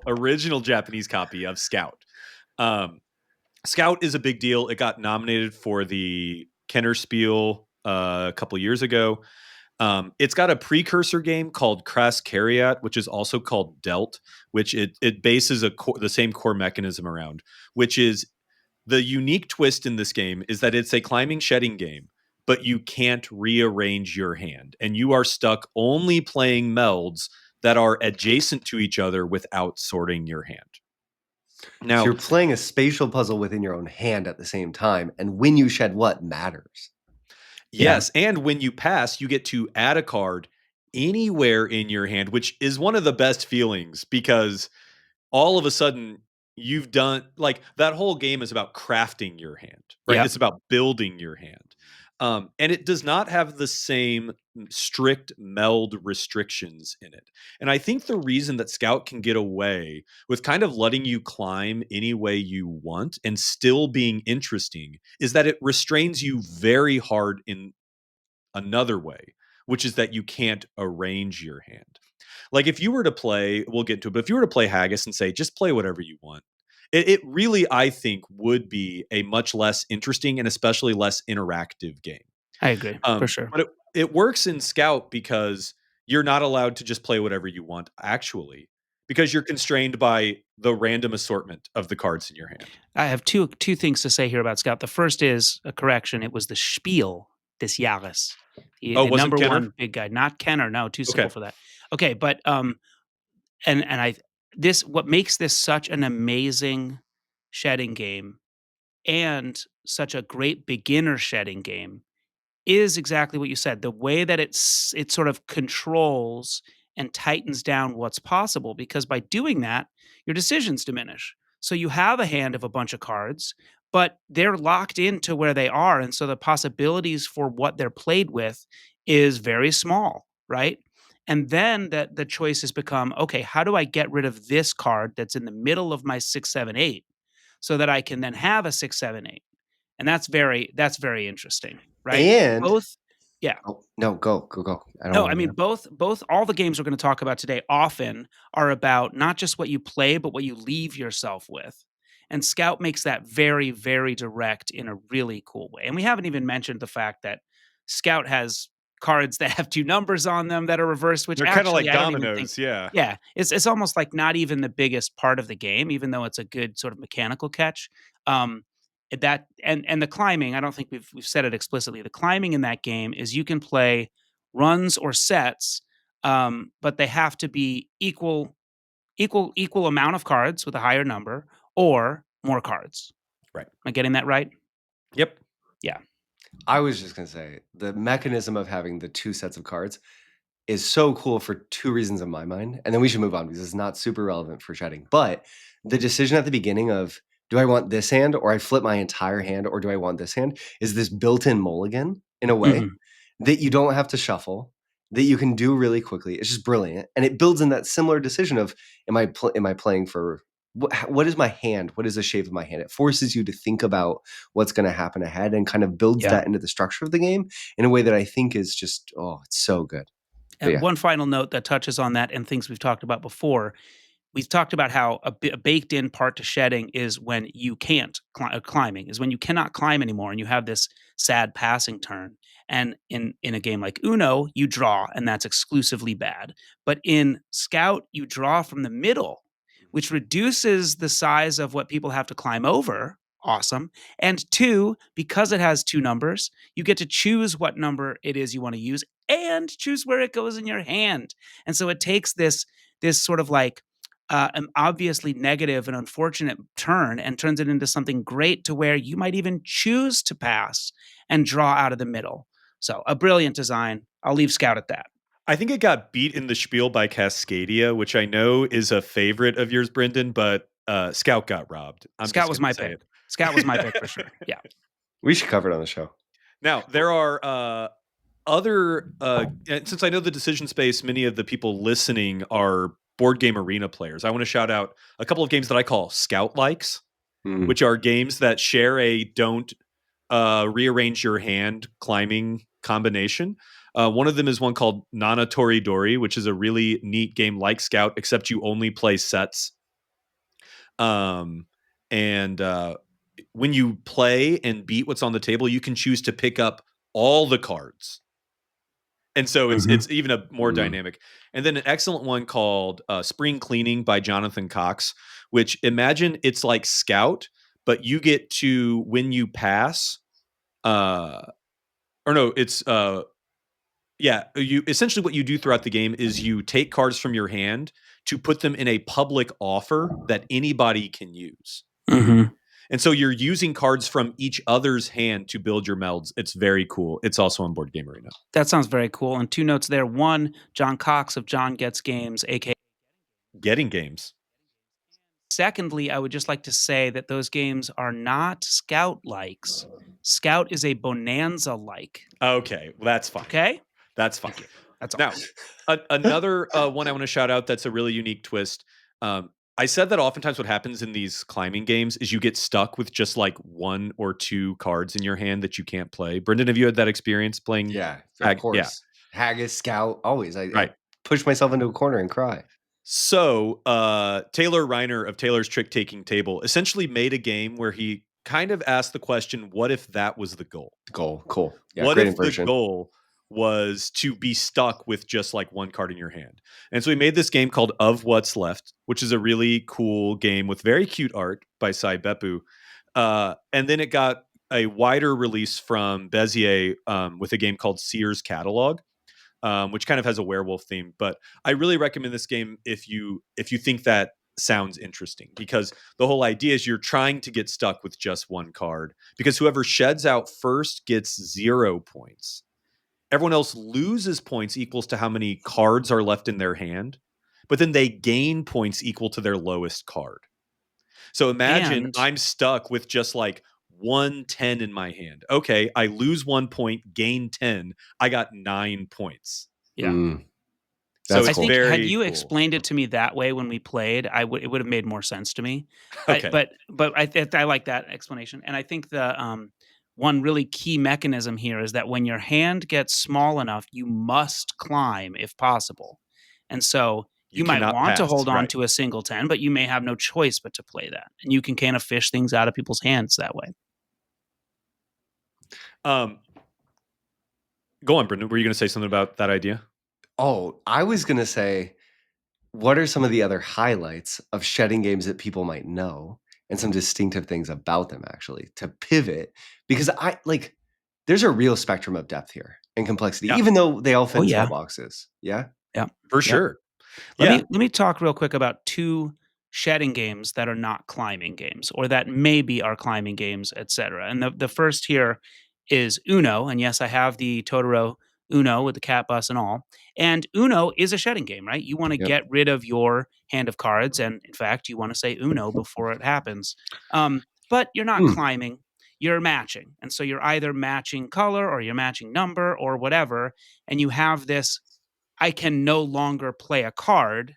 original Japanese copy of Scout. Um, Scout is a big deal. It got nominated for the Kennerspiel a couple years ago. It's got a precursor game called Crass Cariat, which is also called Delt, which it bases the same core mechanism around, which is the unique twist in this game is that it's a climbing shedding game, but you can't rearrange your hand, and you are stuck only playing melds that are adjacent to each other without sorting your hand. So Now, you're playing a spatial puzzle within your own hand at the same time. And when you shed what matters. Yeah. yes, and when you pass, you get to add a card anywhere in your hand, which is one of the best feelings because all of a sudden you've done like that whole game is about crafting your hand, right? Yep. It's about building your hand. And it does not have the same strict meld restrictions in it. And I think the reason that Scout can get away with kind of letting you climb any way you want and still being interesting is that it restrains you very hard in another way, which is that you can't arrange your hand. Like if you were to play, we'll get to it, but if you were to play Haggis and say, just play whatever you want, it really, I think, would be a much less interesting and especially less interactive game. I agree for sure. But it works in Scout because you're not allowed to just play whatever you want, actually, because you're constrained by the random assortment of the cards in your hand. I have two things to say here about Scout. The first is a correction. It was the Spiel des Jahres, Oh, the wasn't number Kenner? one big guy, not Kenner. No, too simple Okay. for that. Okay, but and I this what makes this such an amazing shedding game and such a great beginner shedding game is exactly what you said. The way that it sort of controls and tightens down what's possible, because by doing that, your decisions diminish. So you have a hand of a bunch of cards, but they're locked into where they are. And so the possibilities for what they're played with is very small, right? And then the choices become, okay, how do I get rid of this card that's in the middle of my 6, 7, 8 so that I can then have a 6, 7, 8? And that's very interesting, right? And Both yeah. oh no, go. I don't No, want I to mean, interrupt. both all the games we're gonna talk about today often are about not just what you play, but what you leave yourself with. And Scout makes that very, very direct in a really cool way. And we haven't even mentioned the fact that Scout has cards that have 2 numbers on them that are reversed, which They're kind of actually like I don't even think. dominoes. Yeah. Yeah, it's almost like not even the biggest part of the game, even though it's a good sort of mechanical catch. Um, that and the climbing, I don't think we've said it explicitly. The climbing in that game is you can play runs or sets, but they have to be equal amount of cards with a higher number or more cards. Right. Am I getting that right? Yep. Yeah. I was just gonna say the mechanism of having the two sets of cards is so cool for two reasons in my mind, and then we should move on because it's not super relevant for shedding. But the decision at the beginning of, do I want this hand, or I flip my entire hand, or do I want this hand, is this built-in mulligan in a way Mhm. that you don't have to shuffle, that you can do really quickly. It's just brilliant, and it builds in that similar decision of, am I playing for what is my hand? What is the shape of my hand? It forces you to think about what's going to happen ahead and kind of builds Yeah. that into the structure of the game in a way that I think is just, oh, it's so good. But And yeah. one final note that touches on that and things we've talked about before. We've talked about how a baked-in part to shedding is when you can't climbing is when you cannot climb anymore, and you have this sad passing turn. And in a game like Uno, you draw, and that's exclusively bad. But in Scout, you draw from the middle, which reduces the size of what people have to climb over. Awesome. And two, because it has two numbers, you get to choose what number it is you want to use and choose where it goes in your hand. And so it takes this sort of like an obviously negative and unfortunate turn and turns it into something great to where you might even choose to pass and draw out of the middle. So a brilliant design. I'll leave Scout at that. I think it got beat in the spiel by Cascadia, which I know is a favorite of yours, Brendan, but Scout got robbed. I'm Scout just was going my to say pick. it. Scout was my pick for sure. Yeah. We should cover it on the show. Now, there are other, and since I know the decision space, many of the people listening are board game arena players. I want to shout out a couple of games that I call Scout likes, Mm. which are games that share a don't rearrange your hand climbing combination. One of them is one called Nana Toridori, which is a really neat game like Scout, except you only play sets. And when you play and beat what's on the table, you can choose to pick up all the cards. And so it's even a more dynamic. And then an excellent one called Spring Cleaning by Jonathan Cox, which imagine it's like Scout, but you get to, when you pass, or no, it's yeah, you essentially, what you do throughout the game is you take cards from your hand to put them in a public offer that anybody can use. Mm-hmm. And so you're using cards from each other's hand to build your melds. It's very cool. It's also on Board Game Arena. That sounds very cool. And two notes there. One, John Cox of John Gets Games, aka. Getting games. Secondly, I would just like to say that those games are not Scout likes. Scout is a Bonanza like. Okay, well, that's fine. Okay? That's fine. Thank you. That's all. Now, another one I want to shout out that's a really unique twist. I said that oftentimes what happens in these climbing games is you get stuck with just like one or two cards in your hand that you can't play. Brendan, have you had that experience playing? Yeah, of course. Yeah. Haggis, Scout, always. I Right. push myself into a corner and cry. So Taylor Reiner of Taylor's Trick Taking Table essentially made a game where he kind of asked the question, what if that was the goal? Cool. Yeah, What great if inversion. the goal was to be stuck with just like one card in your hand? And so he made this game called Of What's Left, which is a really cool game with very cute art by Sai Beppu. And then it got a wider release from Bezier with a game called Seers Catalog, which kind of has a werewolf theme. But I really recommend this game if you think that sounds interesting, because the whole idea is you're trying to get stuck with just one card, because whoever sheds out first gets 0 points. Everyone else loses points equals to how many cards are left in their hand, but then they gain points equal to their lowest card. So imagine And I'm stuck with just like 110 in my hand. Okay, I lose 1 point, gain 10. I got 9 points. yeah. That's I cool. think had very you cool. explained it to me that way when we played, it would have made more sense to me. Okay. But I like that explanation, and I think the one really key mechanism here is that when your hand gets small enough, you must climb if possible, and so You you might cannot want to pass, hold on right. to a single 10, but you may have no choice but to play that, and you can kind of fish things out of people's hands that way. Go on, Brendan. Were you going to say something about that idea? Oh, I was going to say, what are some of the other highlights of shedding games that people might know, and some distinctive things about them, actually, to pivot? Because there's a real spectrum of depth here and complexity, Yeah. even though they all fit Oh, in yeah. small boxes. Yeah. Yeah. For Yep. sure. Let me talk real quick about two shedding games that are not climbing games, or that maybe are climbing games, etc. And the first here is Uno, and yes, I have the Totoro Uno with the cat bus and all. And Uno is a shedding game, right? You want to Yep. get rid of your hand of cards, and in fact, you want to say Uno before it happens. But you're not Mm. climbing, you're matching. And so you're either matching color or you're matching number or whatever. And you have this I can no longer play a card,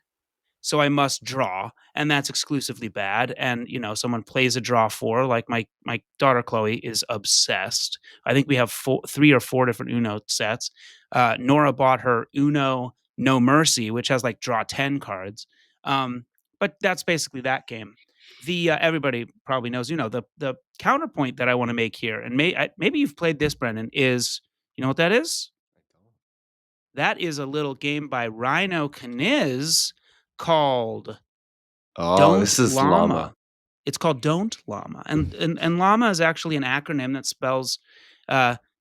so I must draw, and that's exclusively bad. And someone plays a draw four, like my daughter Chloe is obsessed. I think we have three or four different Uno sets. Nora bought her Uno No Mercy, which has like draw 10 cards. But that's basically that game. The everybody probably knows the counterpoint that I want to make here, and maybe you've played this, Brendan. Is you know what that is? That is a little game by Rhino Kniz called Oh, Don't this is llama. Llama. It's called Don't Llama, and llama is actually an acronym that spells,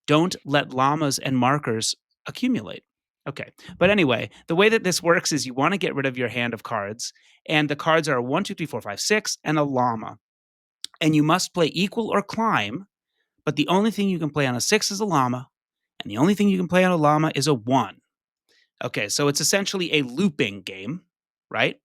"Don't let llamas and markers accumulate." Okay, but anyway, the way that this works is you wanna get rid of your hand of cards, and the cards are 1, 2, 3, 4, 5, 6, and a llama, and you must play equal or climb, but the only thing you can play on a 6 is a llama, and the only thing you can play on a llama is a 1. Okay, so it's essentially a looping game, right?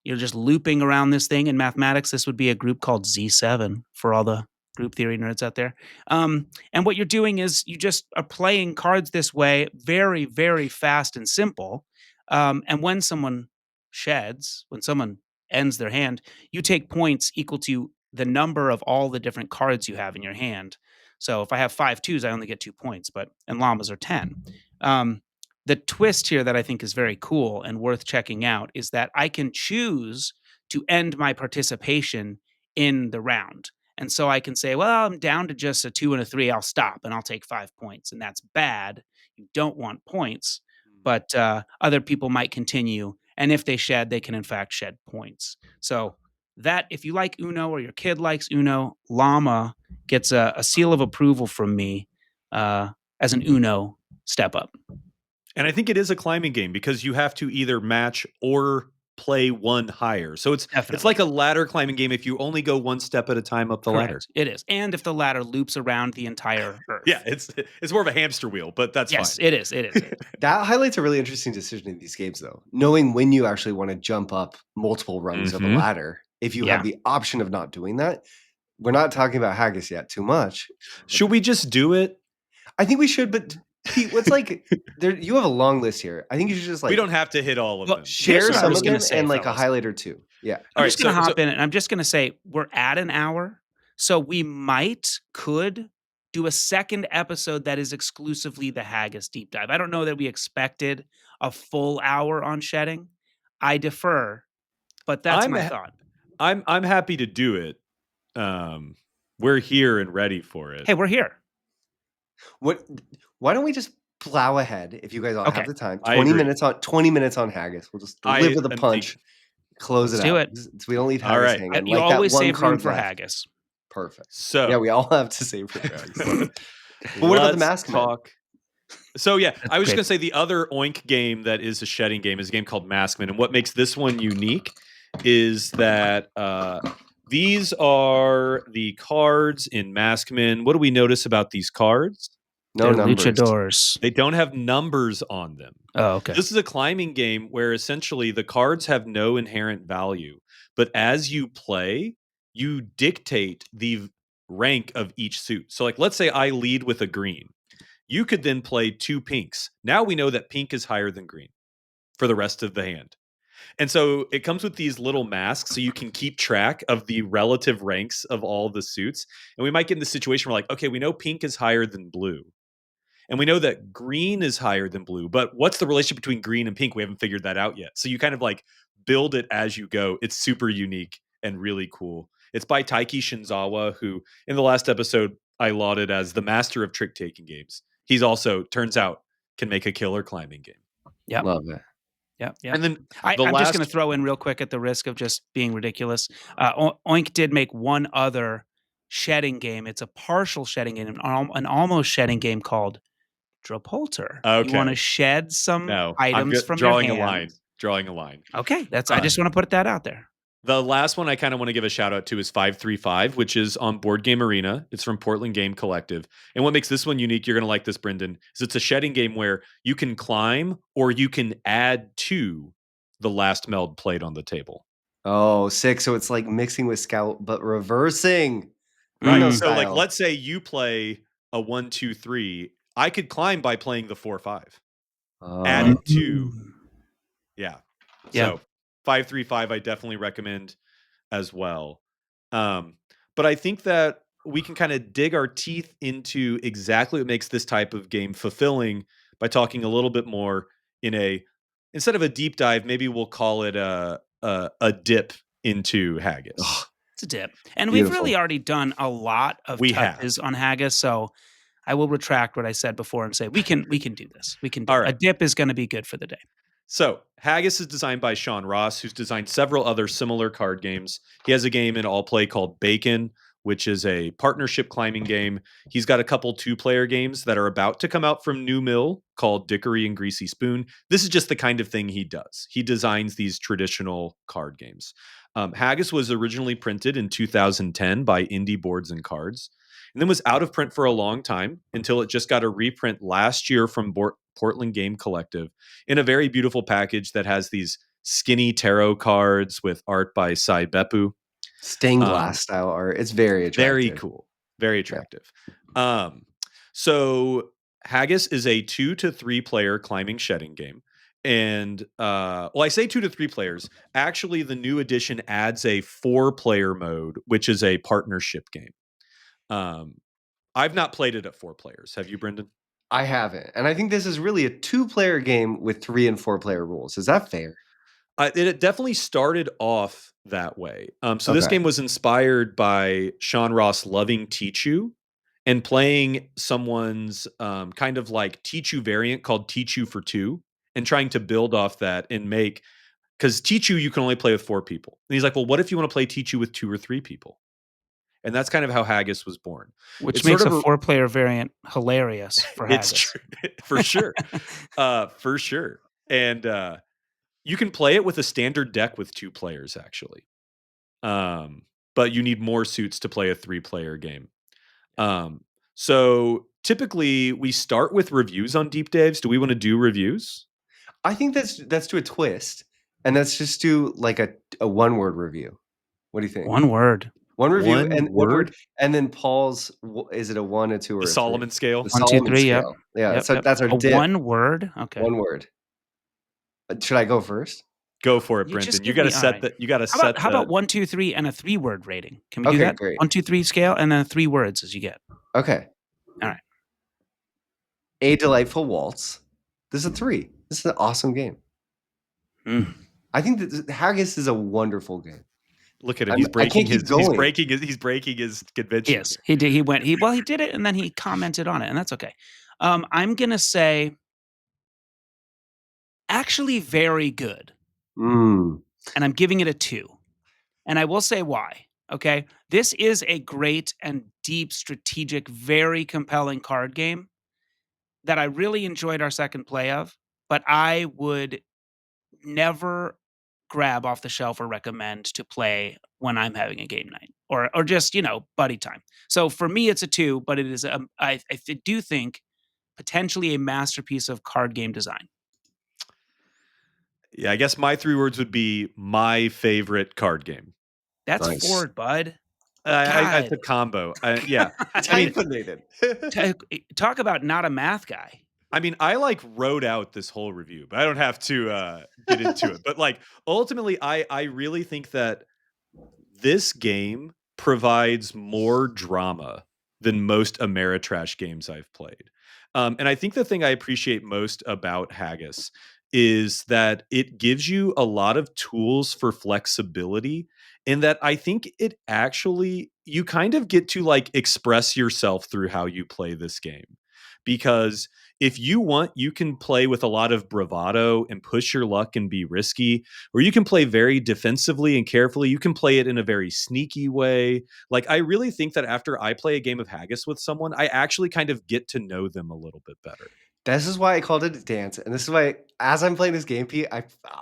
You're just looping around this thing. In mathematics, this would be a group called Z7 for all the group theory nerds out there. And what you're doing is you just are playing cards this way, very, very fast and simple. And when someone sheds, when someone ends their hand, you take points equal to the number of all the different cards you have in your hand. So if I have 5 twos, I only get 2 points, and llamas are 10. The twist here that I think is very cool and worth checking out is that I can choose to end my participation in the round. And so I can say, well, I'm down to just a 2 and a 3. I'll stop and I'll take 5 points. And that's bad. You don't want points, but other people might continue. And if they shed, they can in fact shed points. So that if you like Uno or your kid likes Uno, Llama gets a seal of approval from me as an Uno step up. And I think it is a climbing game because you have to either match or play one higher. So it's Definitely. like a ladder climbing game if you only go one step at a time up the ladder. Correct. It is. And if the ladder loops around the entire Earth. Yeah, it's more of a hamster wheel, but that's Yes, fine. it is. It is. That highlights a really interesting decision in these games, though. Knowing when you actually want to jump up multiple rungs of a ladder, if you have the option of not doing that. We're not talking about Haggis yet too much. Should we just do it? I think we should, but Pete, what's like there? You have a long list here. I think you should just We don't have to hit all of them. Share Here's what I some was of gonna them say, and like a fellas. highlight or two. Yeah. I'm just gonna hop in and I'm just gonna say we're at an hour, so we could do a second episode that is exclusively the Haggis deep dive. I don't know that we expected a full hour on shedding. I defer, but that's my thought. I'm happy to do it. We're here and ready for it. Hey, we're here. Why don't we just plow ahead if you guys all have the time? 20 minutes on Haggis. We'll just deliver the punch, close it out. Let's do So we don't leave Haggis hanging. You like always that one save room card for left. Haggis. Perfect. So yeah, we all have to save room for Haggis. But what about the Mask talk? So yeah, I was just gonna say the other Oink game that is a shedding game is a game called Maskman, and what makes this one unique is that these are the cards in Maskman. What do we notice about these cards? No numbers. Luchadors. They don't have numbers on them. Oh, okay. This is a climbing game where essentially the cards have no inherent value, but as you play, you dictate the rank of each suit. So like, let's say I lead with a green. You could then play 2 pinks. Now we know that pink is higher than green for the rest of the hand. And so it comes with these little masks so you can keep track of the relative ranks of all the suits. And we might get in the situation where like, okay, we know pink is higher than blue. And we know that green is higher than blue, but what's the relationship between green and pink? We haven't figured that out yet. So you kind of like build it as you go. It's super unique and really cool. It's by Taiki Shinzawa, who in the last episode I lauded as the master of trick-taking games. He's also, turns out, can make a killer climbing game. Yeah. Love it. Yeah. And then I'm just going to throw in real quick at the risk of just being ridiculous. Oink did make one other shedding game. It's a partial shedding game, an almost shedding game called Drapolter. Okay. You want to shed some items from drawing your hand. a line. Drawing a line. Okay, I just want to put that out there. The last one I kind of want to give a shout out to is 535, which is on Board Game Arena. It's from Portland Game Collective. And what makes this one unique, you're going to like this, Brendan, is it's a shedding game where you can climb or you can add to the last meld played on the table. Oh, sick. So it's like mixing with Scout, but reversing. Right. Uno So, like, style. let's say you play a 1, 2, 3. I could climb by playing the 4, 5. Added to. Yeah. Yeah. So 535, I definitely recommend as well. But I think that we can kind of dig our teeth into exactly what makes this type of game fulfilling by talking a little bit more in a, instead of a deep dive, maybe we'll call it a dip into Haggis. Ugh, It's a dip. And we've beautiful. really already done a lot of We have. touches on Haggis, so I will retract what I said before and say we can do this. We can do All it. right. A dip is going to be good for the day. So, Haggis is designed by Sean Ross, who's designed several other similar card games. He has a game in All Play called Bacon, which is a partnership climbing game. He's got a couple 2-player games that are about to come out from New Mill called Dickory and Greasy Spoon. This is just the kind of thing he does. He designs these traditional card games. Haggis was originally printed in 2010 by Indie Boards and Cards, and then was out of print for a long time until it just got a reprint last year from Portland Game Collective in a very beautiful package that has these skinny tarot cards with art by Sai Beppu. Stained glass style art. It's very attractive. Very cool. Very attractive. Yeah. So Haggis is a 2 to 3 player climbing shedding game. And well, I say 2 to 3 players. Actually, the new edition adds a 4-player mode, which is a partnership game. I've not played it at 4 players. Have you, Brendan? I haven't. And I think this is really a 2-player game with 3 and 4-player rules. Is that fair? It definitely started off that way. So this Okay. game was inspired by Sean Ross loving Tichu and playing someone's kind of like Tichu variant called Tichu for 2 and trying to build off that and make, because Tichu you can only play with 4 people. And he's like, well, what if you want to play Tichu with 2 or 3 people? And that's kind of how Haggis was born. Which It's makes sort a of 4-player variant hilarious for it's Haggis. true, for sure. For sure. And you can play it with a standard deck with 2 players, actually. But you need more suits to play a 3-player game. So typically we start with reviews on deep dives. Do we want to do reviews? I think that's do a twist. And let's just do like a 1-word review. What do you think? One word. One review One and 1 word? word. And then Paul's, is it a 1, a 2, or The a 3? Solomon scale? The 1, 2, Solomon 3. Yep. scale. Yeah, Yep, so yep. that's our A dip. 1 word. Okay. 1 word. Should I go first? Go for it, You just Brendan. You give got to me- all set right. that. You got to How set about, how the. about 1, 2, 3 and a 3-word rating? Can we do Okay, that? great. 1, 2, 3 scale and then 3 words as you get. Okay. All right. A Delightful Waltz. This is a 3. This is an awesome game. I think that Haggis is a wonderful game. Look at him. I He's breaking can't keep his. going. He's breaking his convention. Yes, he did. He went. He did it, and then he commented on it, and that's okay. I'm gonna say, actually, very good, Mm. and I'm giving it a 2. And I will say why. Okay, this is a great and deep, strategic, very compelling card game that I really enjoyed our second play of, but I would never grab off the shelf or recommend to play when I'm having a game night or just, buddy time. So for me, it's a 2, but it is, I do think potentially a masterpiece of card game design. Yeah, I guess my 3 words would be my favorite card game. That's Nice. forward, bud. It's a combo. Yeah. It's I mean, hyphenated. Talk about not a math guy. I mean, I like wrote out this whole review, but I don't have to get into it. But like ultimately, I really think that this game provides more drama than most Ameritrash games I've played. And I think the thing I appreciate most about Haggis is that it gives you a lot of tools for flexibility, in that I think it actually, you kind of get to like express yourself through how you play this game. Because if you want, you can play with a lot of bravado and push your luck and be risky, or you can play very defensively and carefully. You can play it in a very sneaky way. Like, I really think that after I play a game of Haggis with someone, I actually kind of get to know them a little bit better. This is why I called it a dance, and this is why, as I'm playing this game, Pete,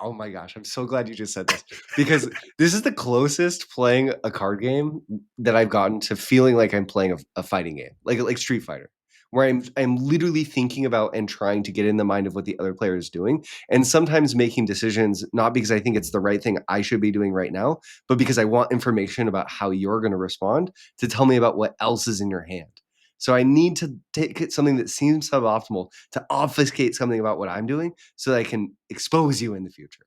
oh my gosh, I'm so glad you just said this because this is the closest playing a card game that I've gotten to feeling like I'm playing a fighting game, like Street Fighter, where I'm literally thinking about and trying to get in the mind of what the other player is doing, and sometimes making decisions not because I think it's the right thing I should be doing right now, but because I want information about how you're going to respond to tell me about what else is in your hand. So I need to take something that seems suboptimal to obfuscate something about what I'm doing so that I can expose you in the future.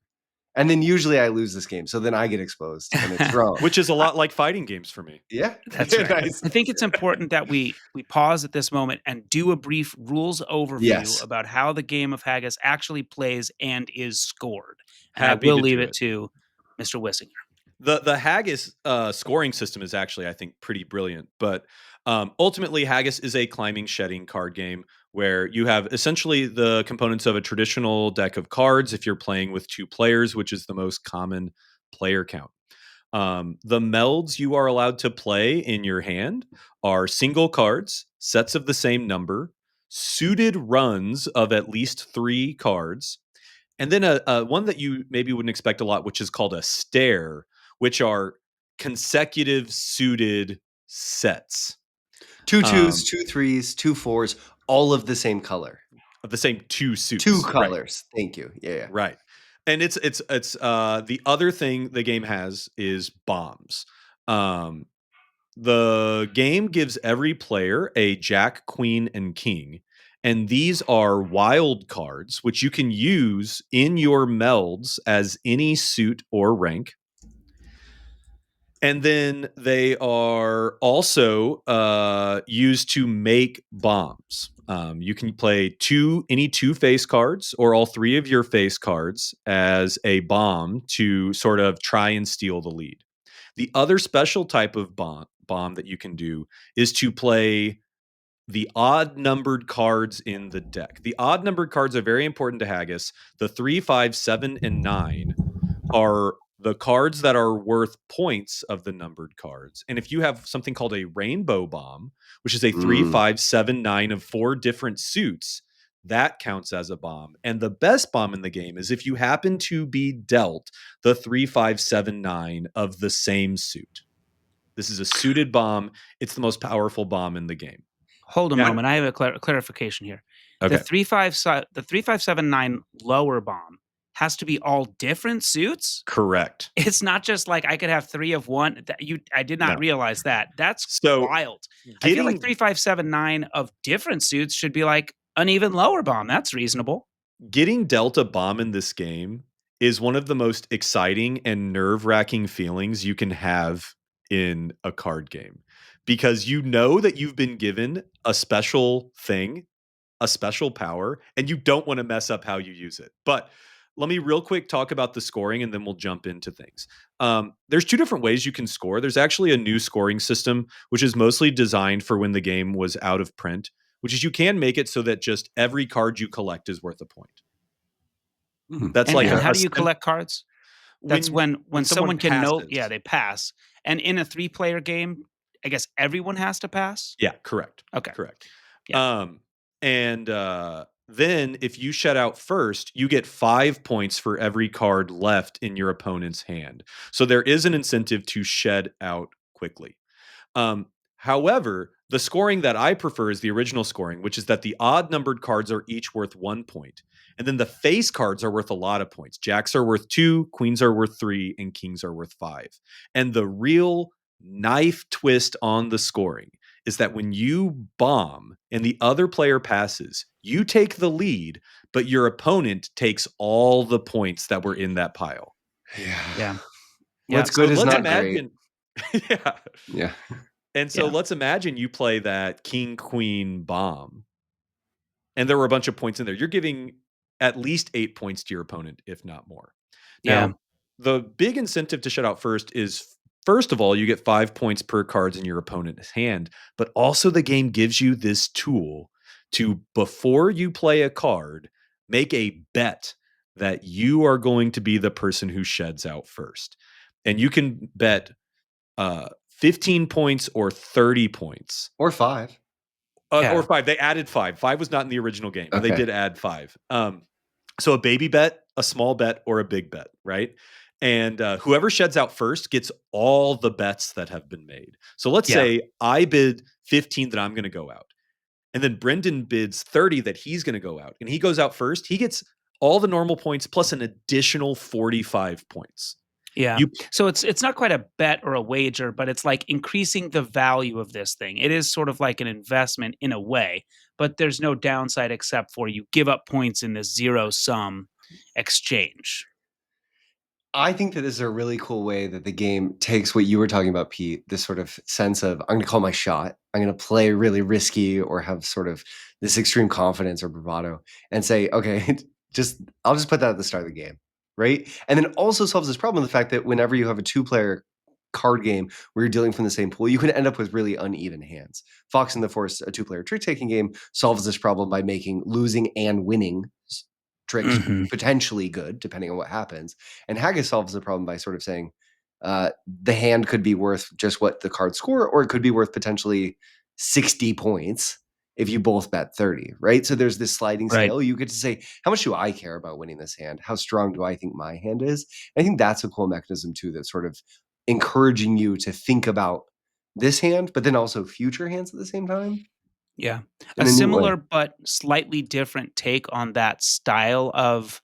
And then usually I lose this game. So then I get exposed and it's wrong. Which is a lot like fighting games for me. Yeah. That's right. Nice. I think it's important that we pause at this moment and do a brief rules overview Yes. about how the game of Haggis actually plays and is scored. And I Happy will to leave do it it. to Mr. Wissinger. The Haggis scoring system is actually, I think, pretty brilliant. But ultimately, Haggis is a climbing, shedding card game where you have essentially the components of a traditional deck of cards if you're playing with 2 players, which is the most common player count. The melds you are allowed to play in your hand are single cards, sets of the same number, suited runs of at least 3 cards, and then a one that you maybe wouldn't expect a lot, which is called a stair, which are consecutive suited sets 2 twos, 2 threes, 2 fours, all of the same color. of the same 2 2 suits. Right. colors. Thank you. Yeah. Right. And it's the other thing the game has is bombs. Um, the game gives every player a jack, queen, and king. And these are wild cards, which you can use in your melds as any suit or rank. And then they are also used to make bombs. You can play any 2 face cards or all 3 of your face cards as a bomb to sort of try and steal the lead. The other special type of bomb that you can do is to play the odd numbered cards in the deck. The odd numbered cards are very important to Haggis. The 3, 5, 7, and 9 are the cards that are worth points of the numbered cards. And if you have something called a rainbow bomb, which is a 3, 5, 7, 9 of 4 different suits, that counts as a bomb. And the best bomb in the game is if you happen to be dealt the 3, 5, 7, 9 of the same suit. This is a suited bomb. It's the most powerful bomb in the game. Hold a Yeah. moment. I have a clarification here. Okay. The 3579 lower bomb has to be all different suits? Correct. It's not just like I could have 3 of one. I did not No. realize that. That's So wild. I feel like 3579 of different suits should be like an even lower bomb. That's reasonable. getting dealt a bomb in this game is one of the most exciting and nerve-wracking feelings you can have in a card game, because you know that you've been given a special thing, a special power, and you don't want to mess up how you use it. But let me real quick talk about the scoring and then we'll jump into things. There's 2 different ways you can score. There's actually a new scoring system, which is mostly designed for when the game was out of print, which is you can make it so that just every card you collect is worth a point. That's And, like and a, how a do you sim- collect cards? That's when someone someone can know. passes. Yeah, they pass. And in a 3-player game, I guess everyone has to pass. Yeah, correct. Okay. Correct. Yeah. And then if you shut out first, you get 5 points for every card left in your opponent's hand. So there is an incentive to shed out quickly. Um, However, the scoring that I prefer is the original scoring, which is that the odd numbered cards are each worth 1 point. And then the face cards are worth a lot of points. Jacks are worth 2, queens are worth 3, and kings are worth 5. And the real knife twist on the scoring is that when you bomb and the other player passes, you take the lead, but your opponent takes all the points that were in that pile. Yeah. What's So good is let's not great. imagine. Yeah. Yeah. And so Yeah. let's imagine you play that king, queen bomb, and there were a bunch of points in there. You're giving at least 8 points to your opponent, if not more. Yeah. Now, the big incentive to shut out first is, first of all, you get 5 points per cards in your opponent's hand, but also the game gives you this tool to, before you play a card, make a bet that you are going to be the person who sheds out first. And you can bet 15 points or 30 points. Or 5. Or Yeah. 5. They added 5. 5 was not in the original game, but they Okay. did add 5. So a baby bet, a small bet, or a big bet, right? And whoever sheds out first gets all the bets that have been made. So let's Yeah. say I bid 15 that I'm going to go out. And then Brendan bids 30 that he's going to go out. And he goes out first. He gets all the normal points plus an additional 45 points. Yeah. You So it's not quite a bet or a wager, but it's like increasing the value of this thing. It is sort of like an investment in a way, but there's no downside except for you give up points in this zero sum exchange. I think that this is a really cool way that the game takes what you were talking about, Pete, this sort of sense of I'm going to call my shot. I'm going to play really risky or have sort of this extreme confidence or bravado and say, okay, I'll just put that at the start of the game. Right. And then also solves this problem of the fact that whenever you have a 2-player card game where you're dealing from the same pool, you can end up with really uneven hands. Fox and the Forest, a 2-player trick taking game, solves this problem by making losing and winning tricks Mhm. potentially good, depending on what happens. And Haggis solves the problem by sort of saying the hand could be worth just what the cards score, or it could be worth potentially 60 points if you both bet 30, right? So there's this sliding Right. scale. You get to say, how much do I care about winning this hand? How strong do I think my hand is? I think that's a cool mechanism too, that's sort of encouraging you to think about this hand, but then also future hands at the same time Yeah. A in a neat similar way. but slightly different take on that style of,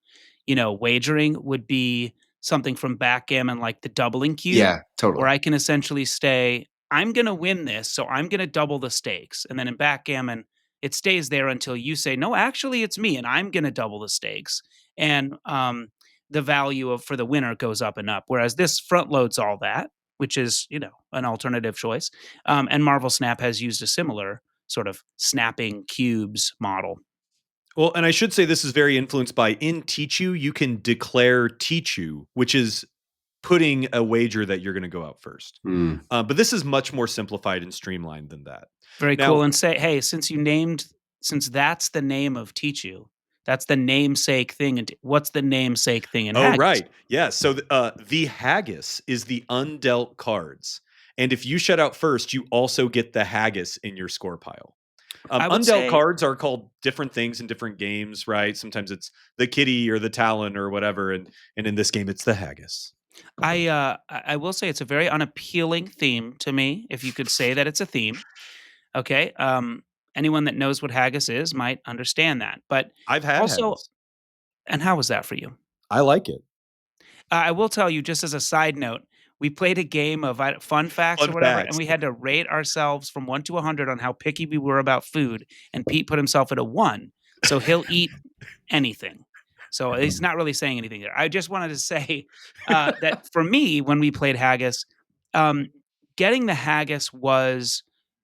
wagering would be something from backgammon like the doubling cube, Yeah, where totally. I can essentially say, I'm going to win this, so I'm going to double the stakes. And then in backgammon, it stays there until you say, no, actually, it's me, and I'm going to double the stakes. And the value of for the winner goes up and up. Whereas this front loads all that, which is, an alternative choice. And Marvel Snap has used a similar sort of snapping cubes model. Well, and I should say this is very influenced by in Tichu, you can declare Tichu, which is putting a wager that you're going to go out first. Mm. But this is much more simplified and streamlined than that. Very cool. Now, And say, hey, since that's the name of Tichu, that's the namesake thing. And what's the namesake thing in oh, Haggis? right. Yeah. So the Haggis is the undealt cards. And if you shut out first, you also get the Haggis in your score pile. I would Undealt say, cards are called different things in different games, right? Sometimes it's the kitty or the talon or whatever. And in this game, it's the Haggis. I will say it's a very unappealing theme to me, if you could say that it's a theme. Okay. Anyone that knows what Haggis is might understand that. But I've had also, Haggis. and how was that for you? I like it. I will tell you, just as a side note, we played a game of fun facts or Fun whatever, and facts. we had to rate ourselves from 1 to 100 on how picky we were about food. And Pete put himself at a 1, so he'll eat anything. So he's not really saying anything there. I just wanted to say that for me, when we played haggis, um, getting the haggis was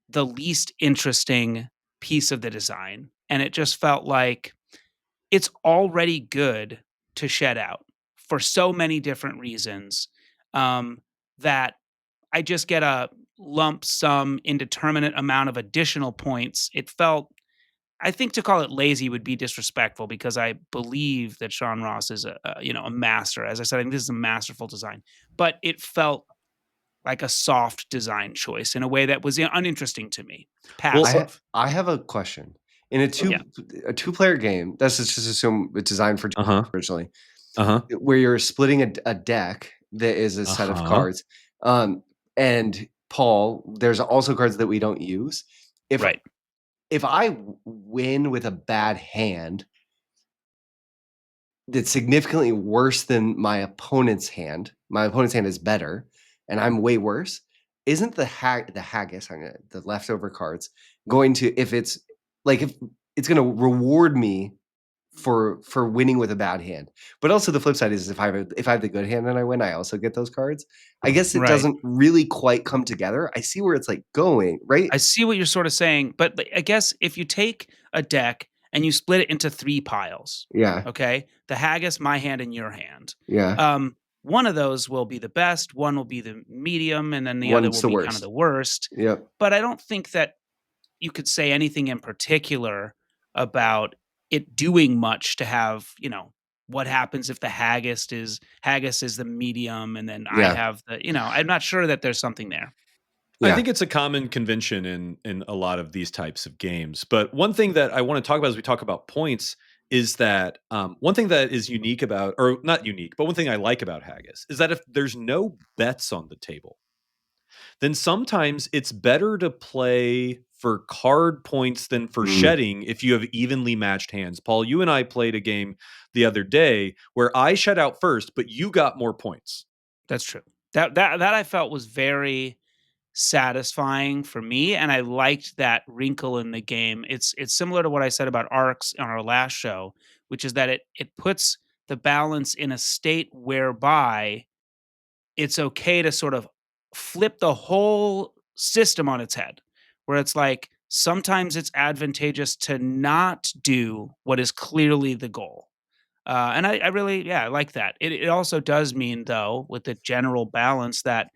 the least interesting piece of the design, and it just felt like it's already good to shed out for so many different reasons, that I just get a lump sum indeterminate amount of additional points. It felt I think to call it lazy would be disrespectful because I believe that Sean Ross is a master. As I said, I think this is a masterful design, but it felt like a soft design choice in a way that was uninteresting to me. Well, Passive. I have a question. In Yeah. a two-player game, let's just assume it's designed for two uh-huh. originally, Uh-huh. where you're splitting a deck that is a set of Uh-huh. cards. And Paul, there's also cards that we don't use. If Right. if I win with a bad hand that's significantly worse than my opponent's hand is better, and I'm way worse, isn't the haggis, the leftover cards, going to if it's gonna reward me for winning with a bad hand. But also the flip side is if I have the good hand and I win, I also get those cards. I guess it Right. doesn't really quite come together. I see where it's, like, going, right? I see what you're sort of saying, but I guess if you take a deck and you split it into 3 piles, Yeah, okay? The haggis, my hand, and your hand. yeah. One of those will be the best, one will be the medium, and then the other One's will the be kind of worst. the worst. Yep. But I don't think that you could say anything in particular about it doing much to have, what happens if the haggis is the medium and then I Yeah. have I'm not sure that there's something there. I Yeah. think it's a common convention in a lot of these types of games. But one thing that I want to talk about as we talk about points is that one thing that is unique about, or not unique, but one thing I like about Haggis is that if there's no bets on the table, then sometimes it's better to play for card points than for Mm. shedding if you have evenly matched hands. Paul, you and I played a game the other day where I shed out first, but you got more points. That's true. That I felt was very satisfying for me, and I liked that wrinkle in the game. It's similar to what I said about arcs on our last show, which is that it puts the balance in a state whereby it's okay to sort of flip the whole system on its head, where it's like sometimes it's advantageous to not do what is clearly the goal. And I really, yeah, I like that. It also does mean, though, with the general balance that,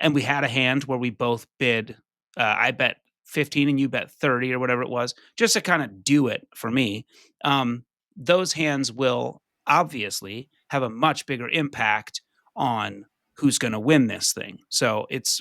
and we had a hand where we both bid. I bet 15 and you bet 30 or whatever it was, just to kind of do it for me. Um, those hands will obviously have a much bigger impact on who's going to win this thing. So it's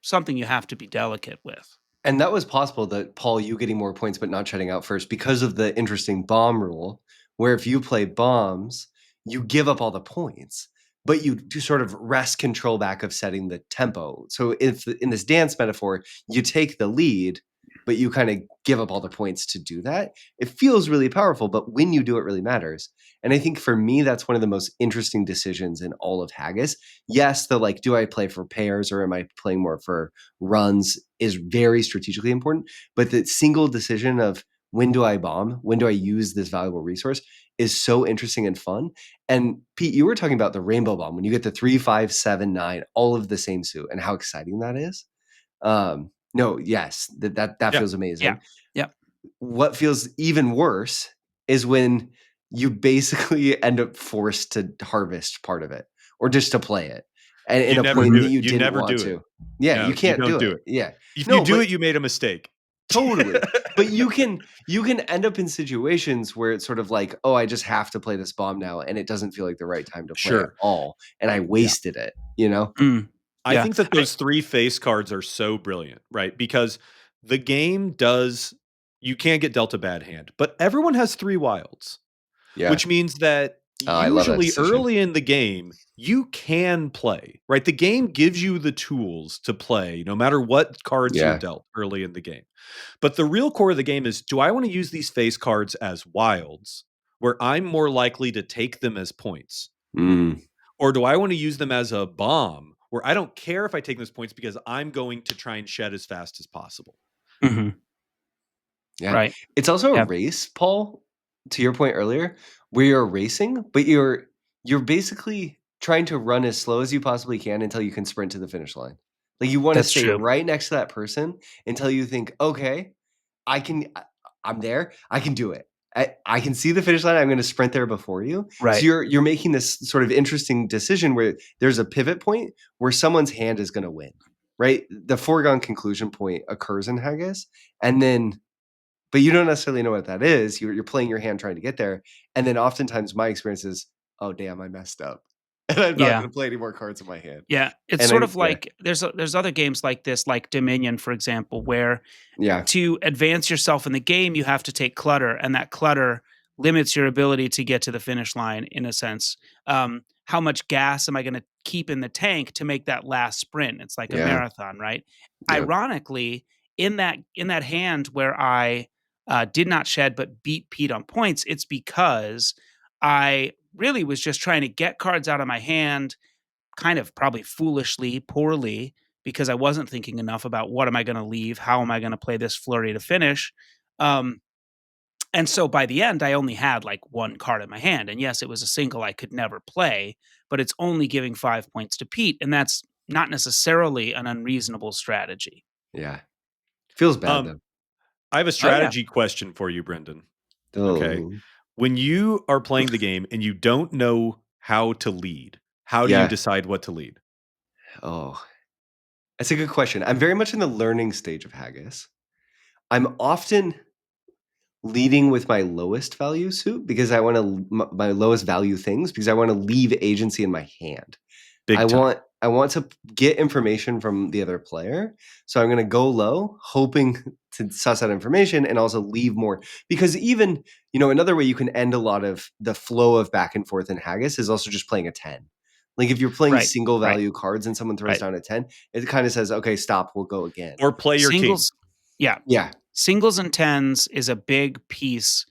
something you have to be delicate with. And that was possible that, Paul, you getting more points but not shutting out first because of the interesting bomb rule, where if you play bombs, you give up all the points, but you do sort of wrest control back of setting the tempo. So if in this dance metaphor, you take the lead, but you kind of give up all the points to do that, it feels really powerful, but when you do it really matters. And I think for me, that's one of the most interesting decisions in all of Haggis. Yes, the like, do I play for pairs or am I playing more for runs is very strategically important. But the single decision of when do I bomb, when do I use this valuable resource is so interesting and fun. And Pete, you were talking about the rainbow bomb when you get the 3, 5, 7, 9, all of the same suit and how exciting that is. No, yes, that Yeah. feels Yeah. amazing. Yeah. What feels even worse is when you basically end up forced to harvest part of it or just to play it and in You a never point do that it. you You didn't never want do it. to. Yeah, you No, you can't don't do do it. it. Yeah. If you No, do but it, you made a mistake. totally. But you can end up in situations where it's sort of like, "Oh, I just have to play this bomb now," and it doesn't feel like the right time to play at Sure. all, and I Yeah. wasted it, you know? Mm, I yeah. think that those 3 face cards are so brilliant, right? Because the game does you can't get dealt a bad hand, but everyone has 3 wilds, Yeah. which means that Oh, I love that usually decision. early in the game, you can play, right? The game gives you the tools to play no matter what cards you're Yeah. dealt early in the game. But the real core of the game is, do I want to use these face cards as wilds where I'm more likely to take them as points? Mm. Or do I want to use them as a bomb where I don't care if I take those points because I'm going to try and shed as fast as possible? Mhm. Yeah. Right. It's also a Yeah. race, Paul, to your point earlier, where you're racing, but you're basically trying to run as slow as you possibly can until you can sprint to the finish line. Like you want to That's stay true. right next to that person until you think, "Okay, I can I'm there. I can do it. I can see the finish line. I'm going to sprint there before you." So Right. you're making this sort of interesting decision where there's a pivot point where someone's hand is going to win. Right? The foregone conclusion point occurs in Haggis, and then but you don't necessarily know what that is. You're playing your hand trying to get there, and then oftentimes my experience is, "Oh, damn, I messed up, and I'm not Yeah. gonna play any more cards in my hand." Yeah. It's And sort I of yeah, like there's other games like this, like Dominion, for example, where yeah, to advance yourself in the game, you have to take clutter, and that clutter limits your ability to get to the finish line in a sense. How much gas am I going to keep in the tank to make that last sprint? It's like a yeah, marathon, right? yeah, Ironically, in that hand where I did not shed but beat Pete on points, it's because I really was just trying to get cards out of my hand kind of probably foolishly, poorly, because I wasn't thinking enough about what am I gonna leave? How am I gonna play this flurry to finish? Um, and so by the end, I only had like one card in my hand. And yes, it was a single I could never play, but it's only giving 5 points to Pete. And that's not necessarily an unreasonable strategy. yeah. Feels bad Um, though. I have a Oh, yeah. strategy question for you, Brendan. Okay. Oh, When you are playing the game and you don't know how to lead, how do you yeah. decide what to lead? Oh, that's a good question. I'm very much in the learning stage of Haggis. I'm often leading with my lowest value suit because I wanna my lowest value things because I wanna leave agency in my hand. Big time. I want to get information from the other player. So I'm going to go low, hoping to suss out information and also leave more. Because even, another way you can end a lot of the flow of back and forth in Haggis is also just playing a 10. Like if you're playing Right, single right, value cards and someone throws right. down a 10, it kind of says, okay, stop, we'll go again. Or play your king. Singles, yeah. Yeah. Singles and tens is a big piece,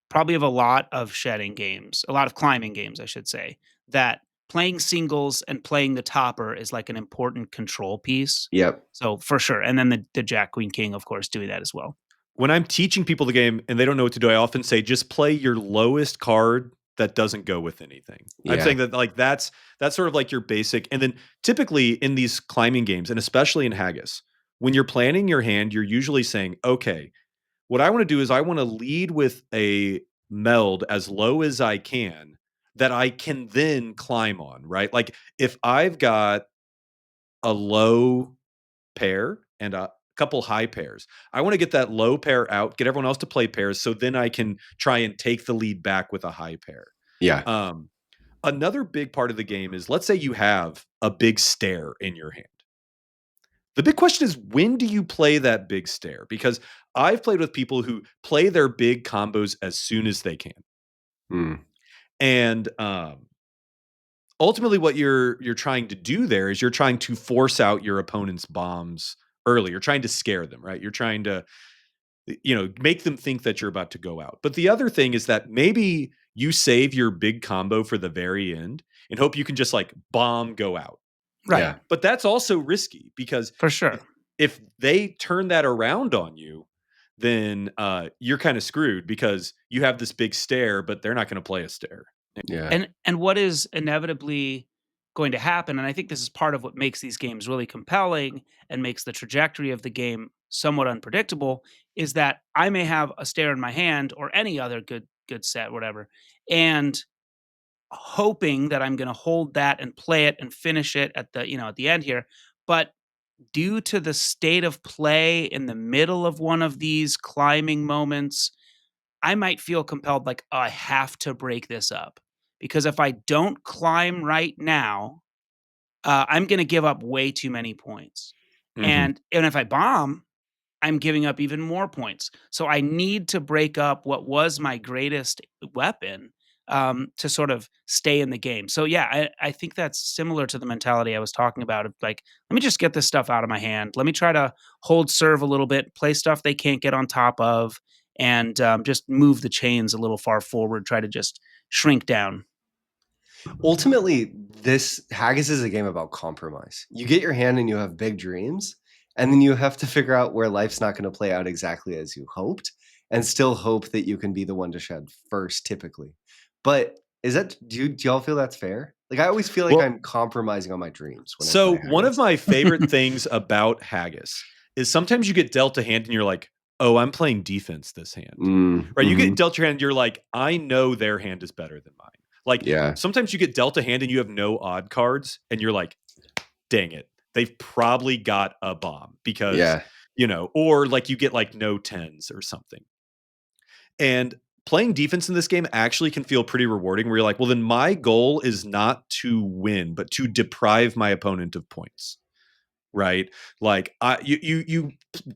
probably of a lot of shedding games, a lot of climbing games, I should say, that playing singles and playing the topper is like an important control piece. Yep. So for sure. And then the Jack, Queen, King, of course, doing that as well. When I'm teaching people the game and they don't know what to do, I often say just play your lowest card that doesn't go with anything. I'm Yeah. saying that like that's sort of like your basic. And then typically in these climbing games, and especially in Haggis, when you're planning your hand, you're usually saying, okay, what I want to do is I want to lead with a meld as low as I can that I can then climb on, right? Like if I've got a low pair and a couple high pairs, I want to get that low pair out, get everyone else to play pairs, so then I can try and take the lead back with a high pair. Yeah. Um, Another big part of the game is, let's say you have a big stair in your hand. The big question is, when do you play that big stair? Because I've played with people who play their big combos as soon as they can. Mm. And ultimately what you're trying to do there is you're trying to force out your opponent's bombs early. You're trying to scare them, right? You're trying to make them think that you're about to go out. But the other thing is that maybe you save your big combo for the very end and hope you can just like bomb go out. Right. Yeah. But that's also risky because For sure. if they turn that around on you, then you're kind of screwed because you have this big stare, but they're not going to play a stare. Yeah. And what is inevitably going to happen, and I think this is part of what makes these games really compelling and makes the trajectory of the game somewhat unpredictable, is that I may have a stare in my hand or any other good set, whatever, and hoping that I'm gonna hold that and play it and finish it at the end here. But due to the state of play in the middle of one of these climbing moments, I might feel compelled, like, "Oh, I have to break this up, because if I don't climb right now, I'm gonna give up way too many points, Mhm. and if I bomb, I'm giving up even more points. So I need to break up what was my greatest weapon, to sort of stay in the game. So yeah, I think that's similar to the mentality I was talking about of like, let me just get this stuff out of my hand. Let me try to hold serve a little bit, play stuff they can't get on top of, and just move the chains a little far forward. Try to just shrink down. Ultimately, this Haggis is a game about compromise. You get your hand and you have big dreams, and then you have to figure out where life's not going to play out exactly as you hoped, and still hope that you can be the one to shed first, typically. But do y'all feel that's fair? Like I always feel like Well, I'm compromising on my dreams when I so play one of Haggis. my favorite things about Haggis is sometimes you get dealt a hand and you're like, oh, I'm playing defense this hand. Right? You get Mhm. dealt your hand, you're like, I know their hand is better than mine. Like Yeah. sometimes you get dealt a hand and you have no odd cards and you're like, dang it. They've probably got a bomb because, Yeah. or like you get like no tens or something. And playing defense in this game actually can feel pretty rewarding where you're like, well, then my goal is not to win, but to deprive my opponent of points. Right? Like you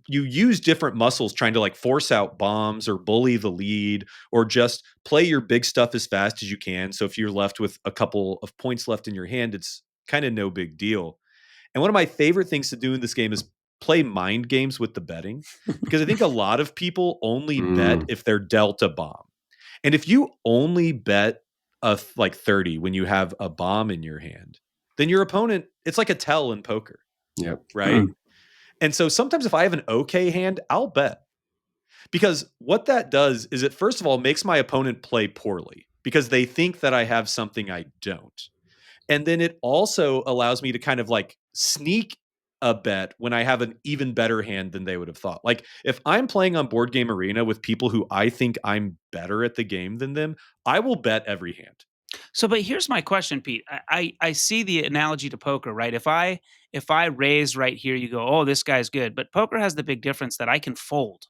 use different muscles trying to like force out bombs or bully the lead or just play your big stuff as fast as you can. So if you're left with a couple of points left in your hand, it's kind of no big deal. And one of my favorite things to do in this game is play mind games with the betting because I think a lot of people only bet Mm. if they're dealt a bomb. And if you only bet like 30 when you have a bomb in your hand, then your opponent, it's like a tell in poker, Yep. right? Hmm. And so sometimes if I have an okay hand, I'll bet. Because what that does is it first of all makes my opponent play poorly because they think that I have something I don't. And then it also allows me to kind of like sneak a bet when I have an even better hand than they would have thought. Like if I'm playing on Board Game Arena with people who I think I'm better at the game than them, I will bet every hand. So, but here's my question, Pete. I see the analogy to poker, right? If I raise right here, you go, oh, this guy's good. But poker has the big difference that I can fold.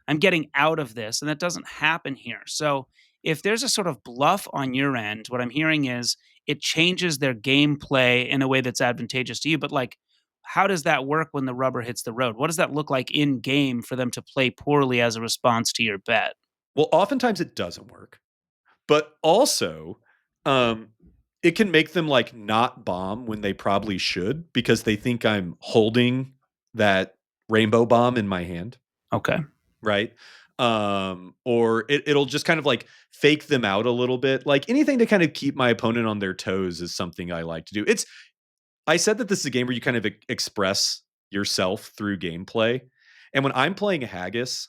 I'm getting out of this, and that doesn't happen here. So, if there's a sort of bluff on your end, what I'm hearing is it changes their gameplay in a way that's advantageous to you. But like, how does that work when the rubber hits the road? What does that look like in game for them to play poorly as a response to your bet? Well, oftentimes it doesn't work, but also, it can make them like not bomb when they probably should because they think I'm holding that rainbow bomb in my hand. Okay. Right. Or it'll just kind of like fake them out a little bit. Like anything to kind of keep my opponent on their toes is something I like to do. I said that this is a game where you kind of express yourself through gameplay. And when I'm playing Haggis,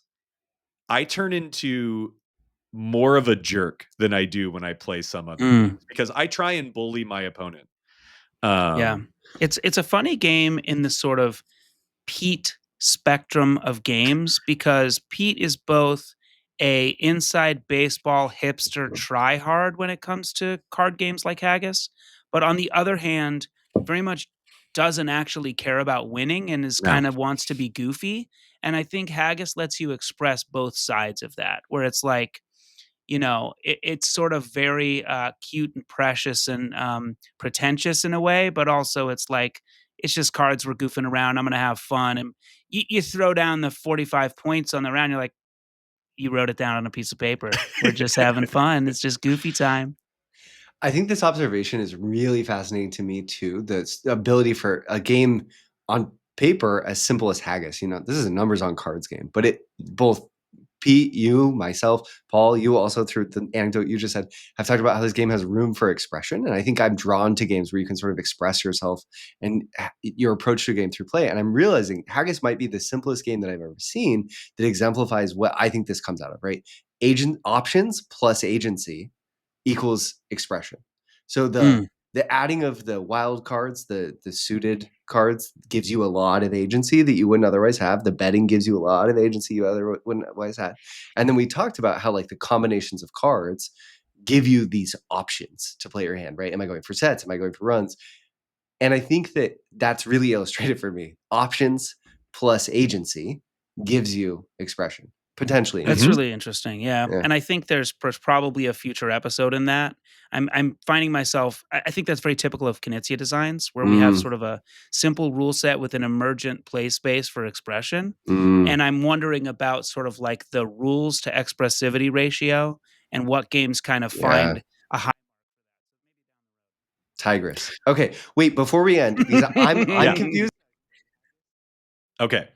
I turn into more of a jerk than I do when I play some other games because I try and bully my opponent. Yeah. It's a funny game in the sort of Pete spectrum of games because Pete is both a inside baseball hipster tryhard when it comes to card games like Haggis, but on the other hand, very much doesn't actually care about winning and is kind of wants to be goofy. And I think Haggis lets you express both sides of that, where it's like, it's sort of very cute and precious and pretentious in a way, but also it's like it's just cards we're goofing around. I'm gonna have fun, and you throw down the 45 points on the round. You're like, you wrote it down on a piece of paper. We're just having fun. It's just goofy time. I think this observation is really fascinating to me too. The ability for a game on paper as simple as Haggis. This is a numbers on cards game, but it both Pete, you, myself, Paul, you also through the anecdote you just said, have talked about how this game has room for expression. And I think I'm drawn to games where you can sort of express yourself and your approach to a game through play. And I'm realizing Haggis might be the simplest game that I've ever seen that exemplifies what I think this comes out of, right? Agent options plus agency equals expression. So the adding of the wild cards, the suited cards gives you a lot of agency that you wouldn't otherwise have. The betting gives you a lot of agency you wouldn't otherwise have. And then we talked about how like the combinations of cards give you these options to play your hand, right? Am I going for sets? Am I going for runs? And I think that that's really illustrated for me. Options plus agency gives you expression, potentially. That's really interesting. Yeah. Yeah. And I think there's probably a future episode in that. I'm finding myself, I think that's very typical of Knizia designs, where we have sort of a simple rule set with an emergent play space for expression. And I'm wondering about sort of like the rules to expressivity ratio and what games kind of find a high. Tigress. Okay, wait, before we end, because I'm confused. Okay.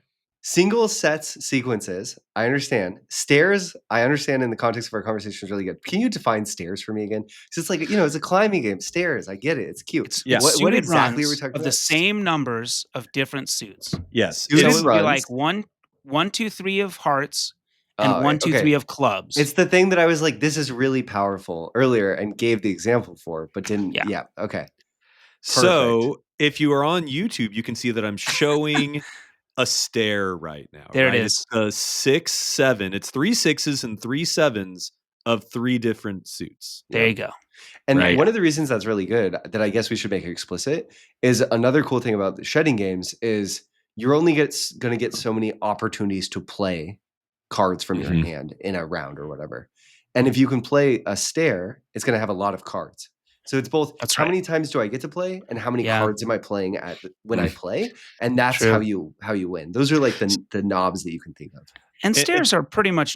Single sets sequences, I understand. Stairs, I understand in the context of our conversation is really good. Can you define stairs for me again? Because it's like, it's a climbing game. Stairs, I get it. It's cute. It's What suited exactly are we runs talking of about? the same numbers of different suits. Yes. So it Suited would be runs. like 1, 2, 3 of hearts and Oh, 1, 2, okay. 3 of clubs. It's the thing that I was like, this is really powerful earlier and gave the example for, but didn't. Yeah. Yeah. Okay. So if you are on YouTube, you can see that I'm showing a stair right now. There right? it is. It's a 6, 7. It's 3 6s and 3 7s of 3 different suits. There you go. And one of the reasons that's really good that I guess we should make explicit is another cool thing about the shedding games is you're only going to get so many opportunities to play cards from your hand in a round or whatever. And if you can play a stair, it's going to have a lot of cards. So it's both how many times do I get to play and how many cards am I playing when I play? And that's how you win. Those are like the knobs that you can think of. And stairs are pretty much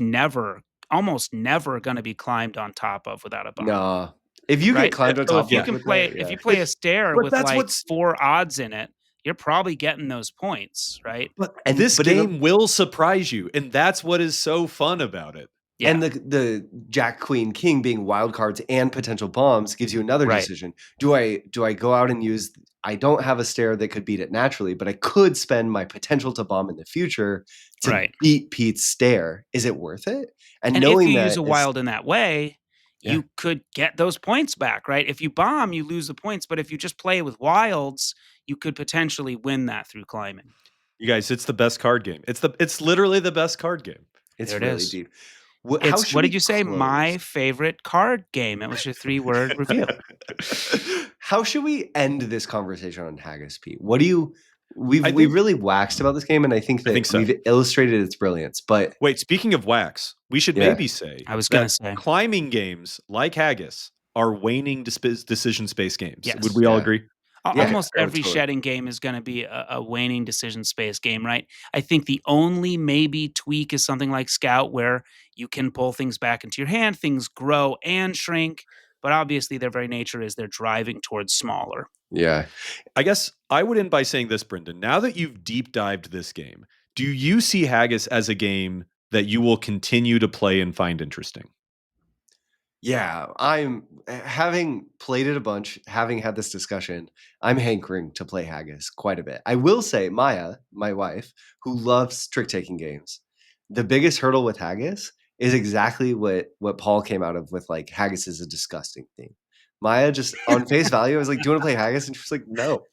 almost never going to be climbed on top of without a bomb. No. If you get climbed on top if you can play if you play a stair with like 4 odds in it, you're probably getting those points, right? But this game will surprise you, and that's what is so fun about it. Yeah. And the Jack, Queen, King being wild cards and potential bombs gives you another decision. Do I go out and use? I don't have a stair that could beat it naturally, but I could spend my potential to bomb in the future to beat Pete's stair. Is it worth it? And knowing if you use a wild in that way, you could get those points back, right? If you bomb, you lose the points, but if you just play with wilds, you could potentially win that through climbing. You guys, it's the best card game. It's literally the best card game. It's really deep. What did you say? My favorite card game. It was your 3-word review. How should we end this conversation on Haggis, Pete? What do you? We've really waxed about this game, and I think that we've illustrated its brilliance. But wait, speaking of wax, we should maybe say I was going to say climbing games like Haggis are waning decision space games. Would Yes. we all Yeah. agree? Yeah. Okay. Almost Oh, every totally. shedding game is gonna be a waning decision space game, right? I think the only maybe tweak is something like Scout, where you can pull things back into your hand, things grow and shrink, but obviously their very nature is they're driving towards smaller. Yeah. I guess I would end by saying this, Brendan. Now that you've deep dived this game, do you see Haggis as a game that you will continue to play and find interesting? Yeah, I'm having played it a bunch, having had this discussion, I'm hankering to play Haggis quite a bit. I will say Maya, my wife, who loves trick-taking games, the biggest hurdle with Haggis is exactly what Paul came out of with, like, Haggis is a disgusting thing. Maya just on face value, I was like, "Do you wanna play Haggis?" And she was like, "No,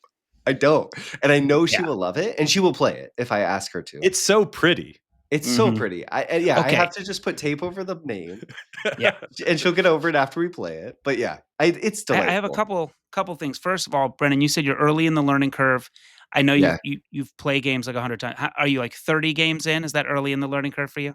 I don't." And I know she Yeah. will love it, and she will play it if I ask her to. It's so pretty. It's so Mhm. pretty. Yeah, I Okay. have to just put tape over the name Yeah. and she'll get over it after we play it, but yeah, it's I have a delightful. couple things. First of all, Brennan, you said you're early in the learning curve. I know Yeah. you've played games like 100 times. Are you like 30 games in? Is that early in the learning curve for you?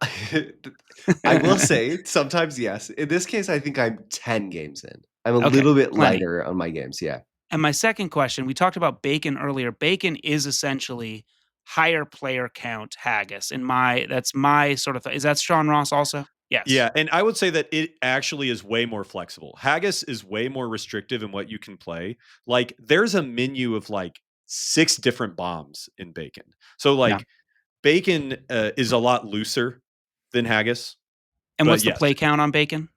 I will say sometimes yes. In this case, I think I'm 10 games in. I'm a Okay, little bit plenty. lighter on my games, yeah. And my second question, we talked about bacon earlier. Bacon is essentially higher player count haggis. That's my sort of is that Sean Ross also? Yes. Yeah, and I would say that it actually is way more flexible. Haggis is way more restrictive in what you can play. Like, there's a menu of like 6 different bombs in Bacon. So, Yeah. like, Bacon is a lot looser than Haggis, And but what's the yes, play count on bacon?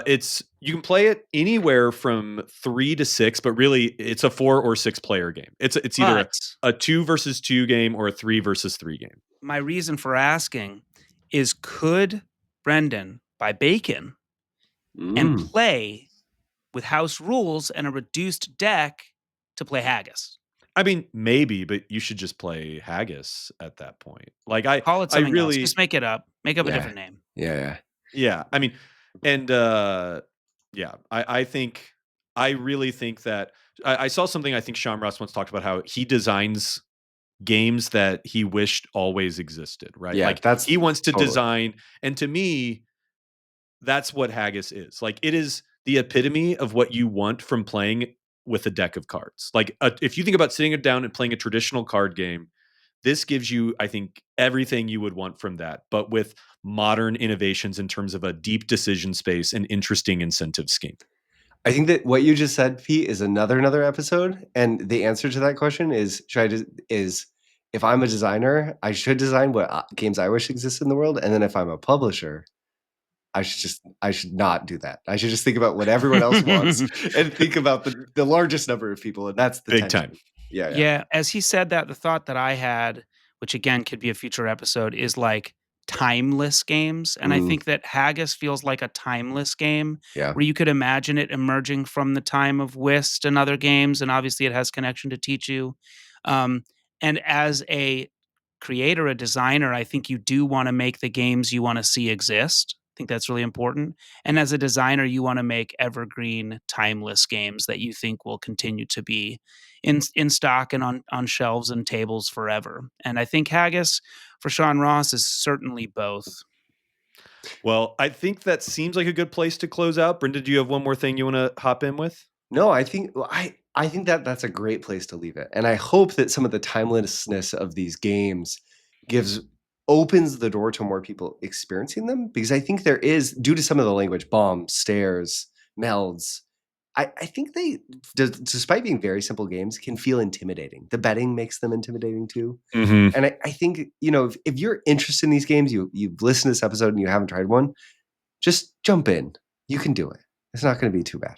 it's you can play it anywhere from 3 to 6, but really it's a 4 or 6 player game. It's either But a 2 versus 2 game or a 3 versus 3 game. my reason for asking is could Brendan buy bacon and Mm. play with house rules and a reduced deck to play haggis? I mean, maybe, but you should just play Haggis at that point. Like Call it I something else. Just really make it up. Make up a Yeah. different name. Yeah, yeah. yeah, I mean, and yeah, I think I really think that I saw something I think Sean Ross once talked about how he designs games that he wished always existed, right? Yeah, Like that's he wants to totally. design, and to me, that's what Haggis is. Like it is the epitome of what you want from playing with a deck of cards. Like if you think about sitting down and playing a traditional card game, this gives you, I think, everything you would want from that, but with modern innovations in terms of a deep decision space and interesting incentive scheme. I think that what you just said, Pete, is another episode, and the answer to that question is is if I'm a designer, I should design what games I wish existed in the world, and then if I'm a publisher, I should not do that. I should just think about what everyone else wants and think about the largest number of people, and that's the Big time. tension. Yeah, yeah. Yeah, as he said that, the thought that I had, which again could be a future episode, is like timeless games. And I Mm, think that Haggis feels like a timeless game yeah. where you could imagine it emerging from the time of Whist and other games. And obviously it has connection to Tichu. Um, and as a creator, a designer, I think you do want to make the games you want to see exist. I think that's really important. And as a designer, you want to make evergreen, timeless games that you think will continue to be in stock and on shelves and tables forever. And I think Haggis for Sean Ross is certainly both. Well, I think that seems like a good place to close out. Brenda, do you have one more thing you want to hop in with? No, I think well, I think that that's a great place to leave it, and I hope that some of the timelessness of these games gives opens the door to more people experiencing them because I think there is due to some of the language, bombs, stairs, melds. I think they, despite being very simple games, can feel intimidating. The betting makes them intimidating too, Mm-hmm. and I think if you're interested in these games, you've listened to this episode and you haven't tried one, just jump in. You can do it. It's not going to be too bad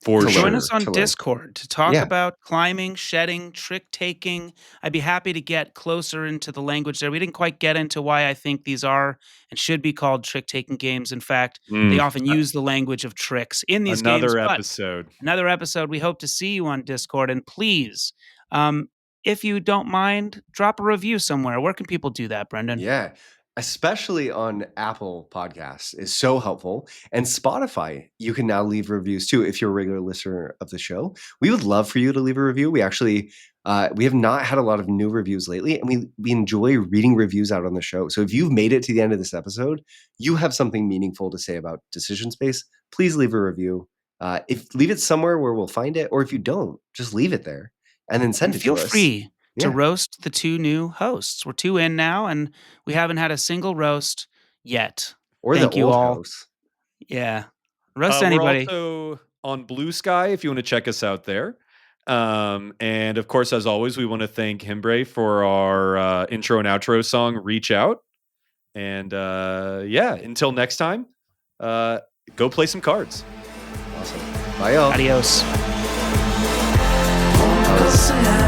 For to Join learn. us sure. on To learn. Discord to talk Yeah. about climbing, shedding, trick taking. I'd be happy to get closer into the language there. We didn't quite get into why I think these are and should be called trick taking games. In fact, they Mm, often use the language of tricks in these games. another But episode. another episode, we hope to see you on Discord. And please, um, if you don't mind, drop a review somewhere. Where can people do that, Brendan? Yeah, especially on Apple Podcasts is so helpful. And Spotify, you can now leave reviews too if you're a regular listener of the show. We would love for you to leave a review. We actually we have not had a lot of new reviews lately, and we enjoy reading reviews out on the show. So if you've made it to the end of this episode, you have something meaningful to say about Decision Space. Please leave a review. If leave it somewhere where we'll find it, or if you don't, just leave it there and then send And it feel to us. free to Yeah. roast the 2 new hosts. We're 2 in now, and we haven't had a single roast yet. Or the Thank you old all. house. Yeah. Roast We're anybody. also on Blue Sky if you want to check us out there. And of course, as always, we want to thank Himbre for our intro and outro song, Reach Out. And until next time, go play some cards. Awesome. Bye, y'all. Adios. Adios.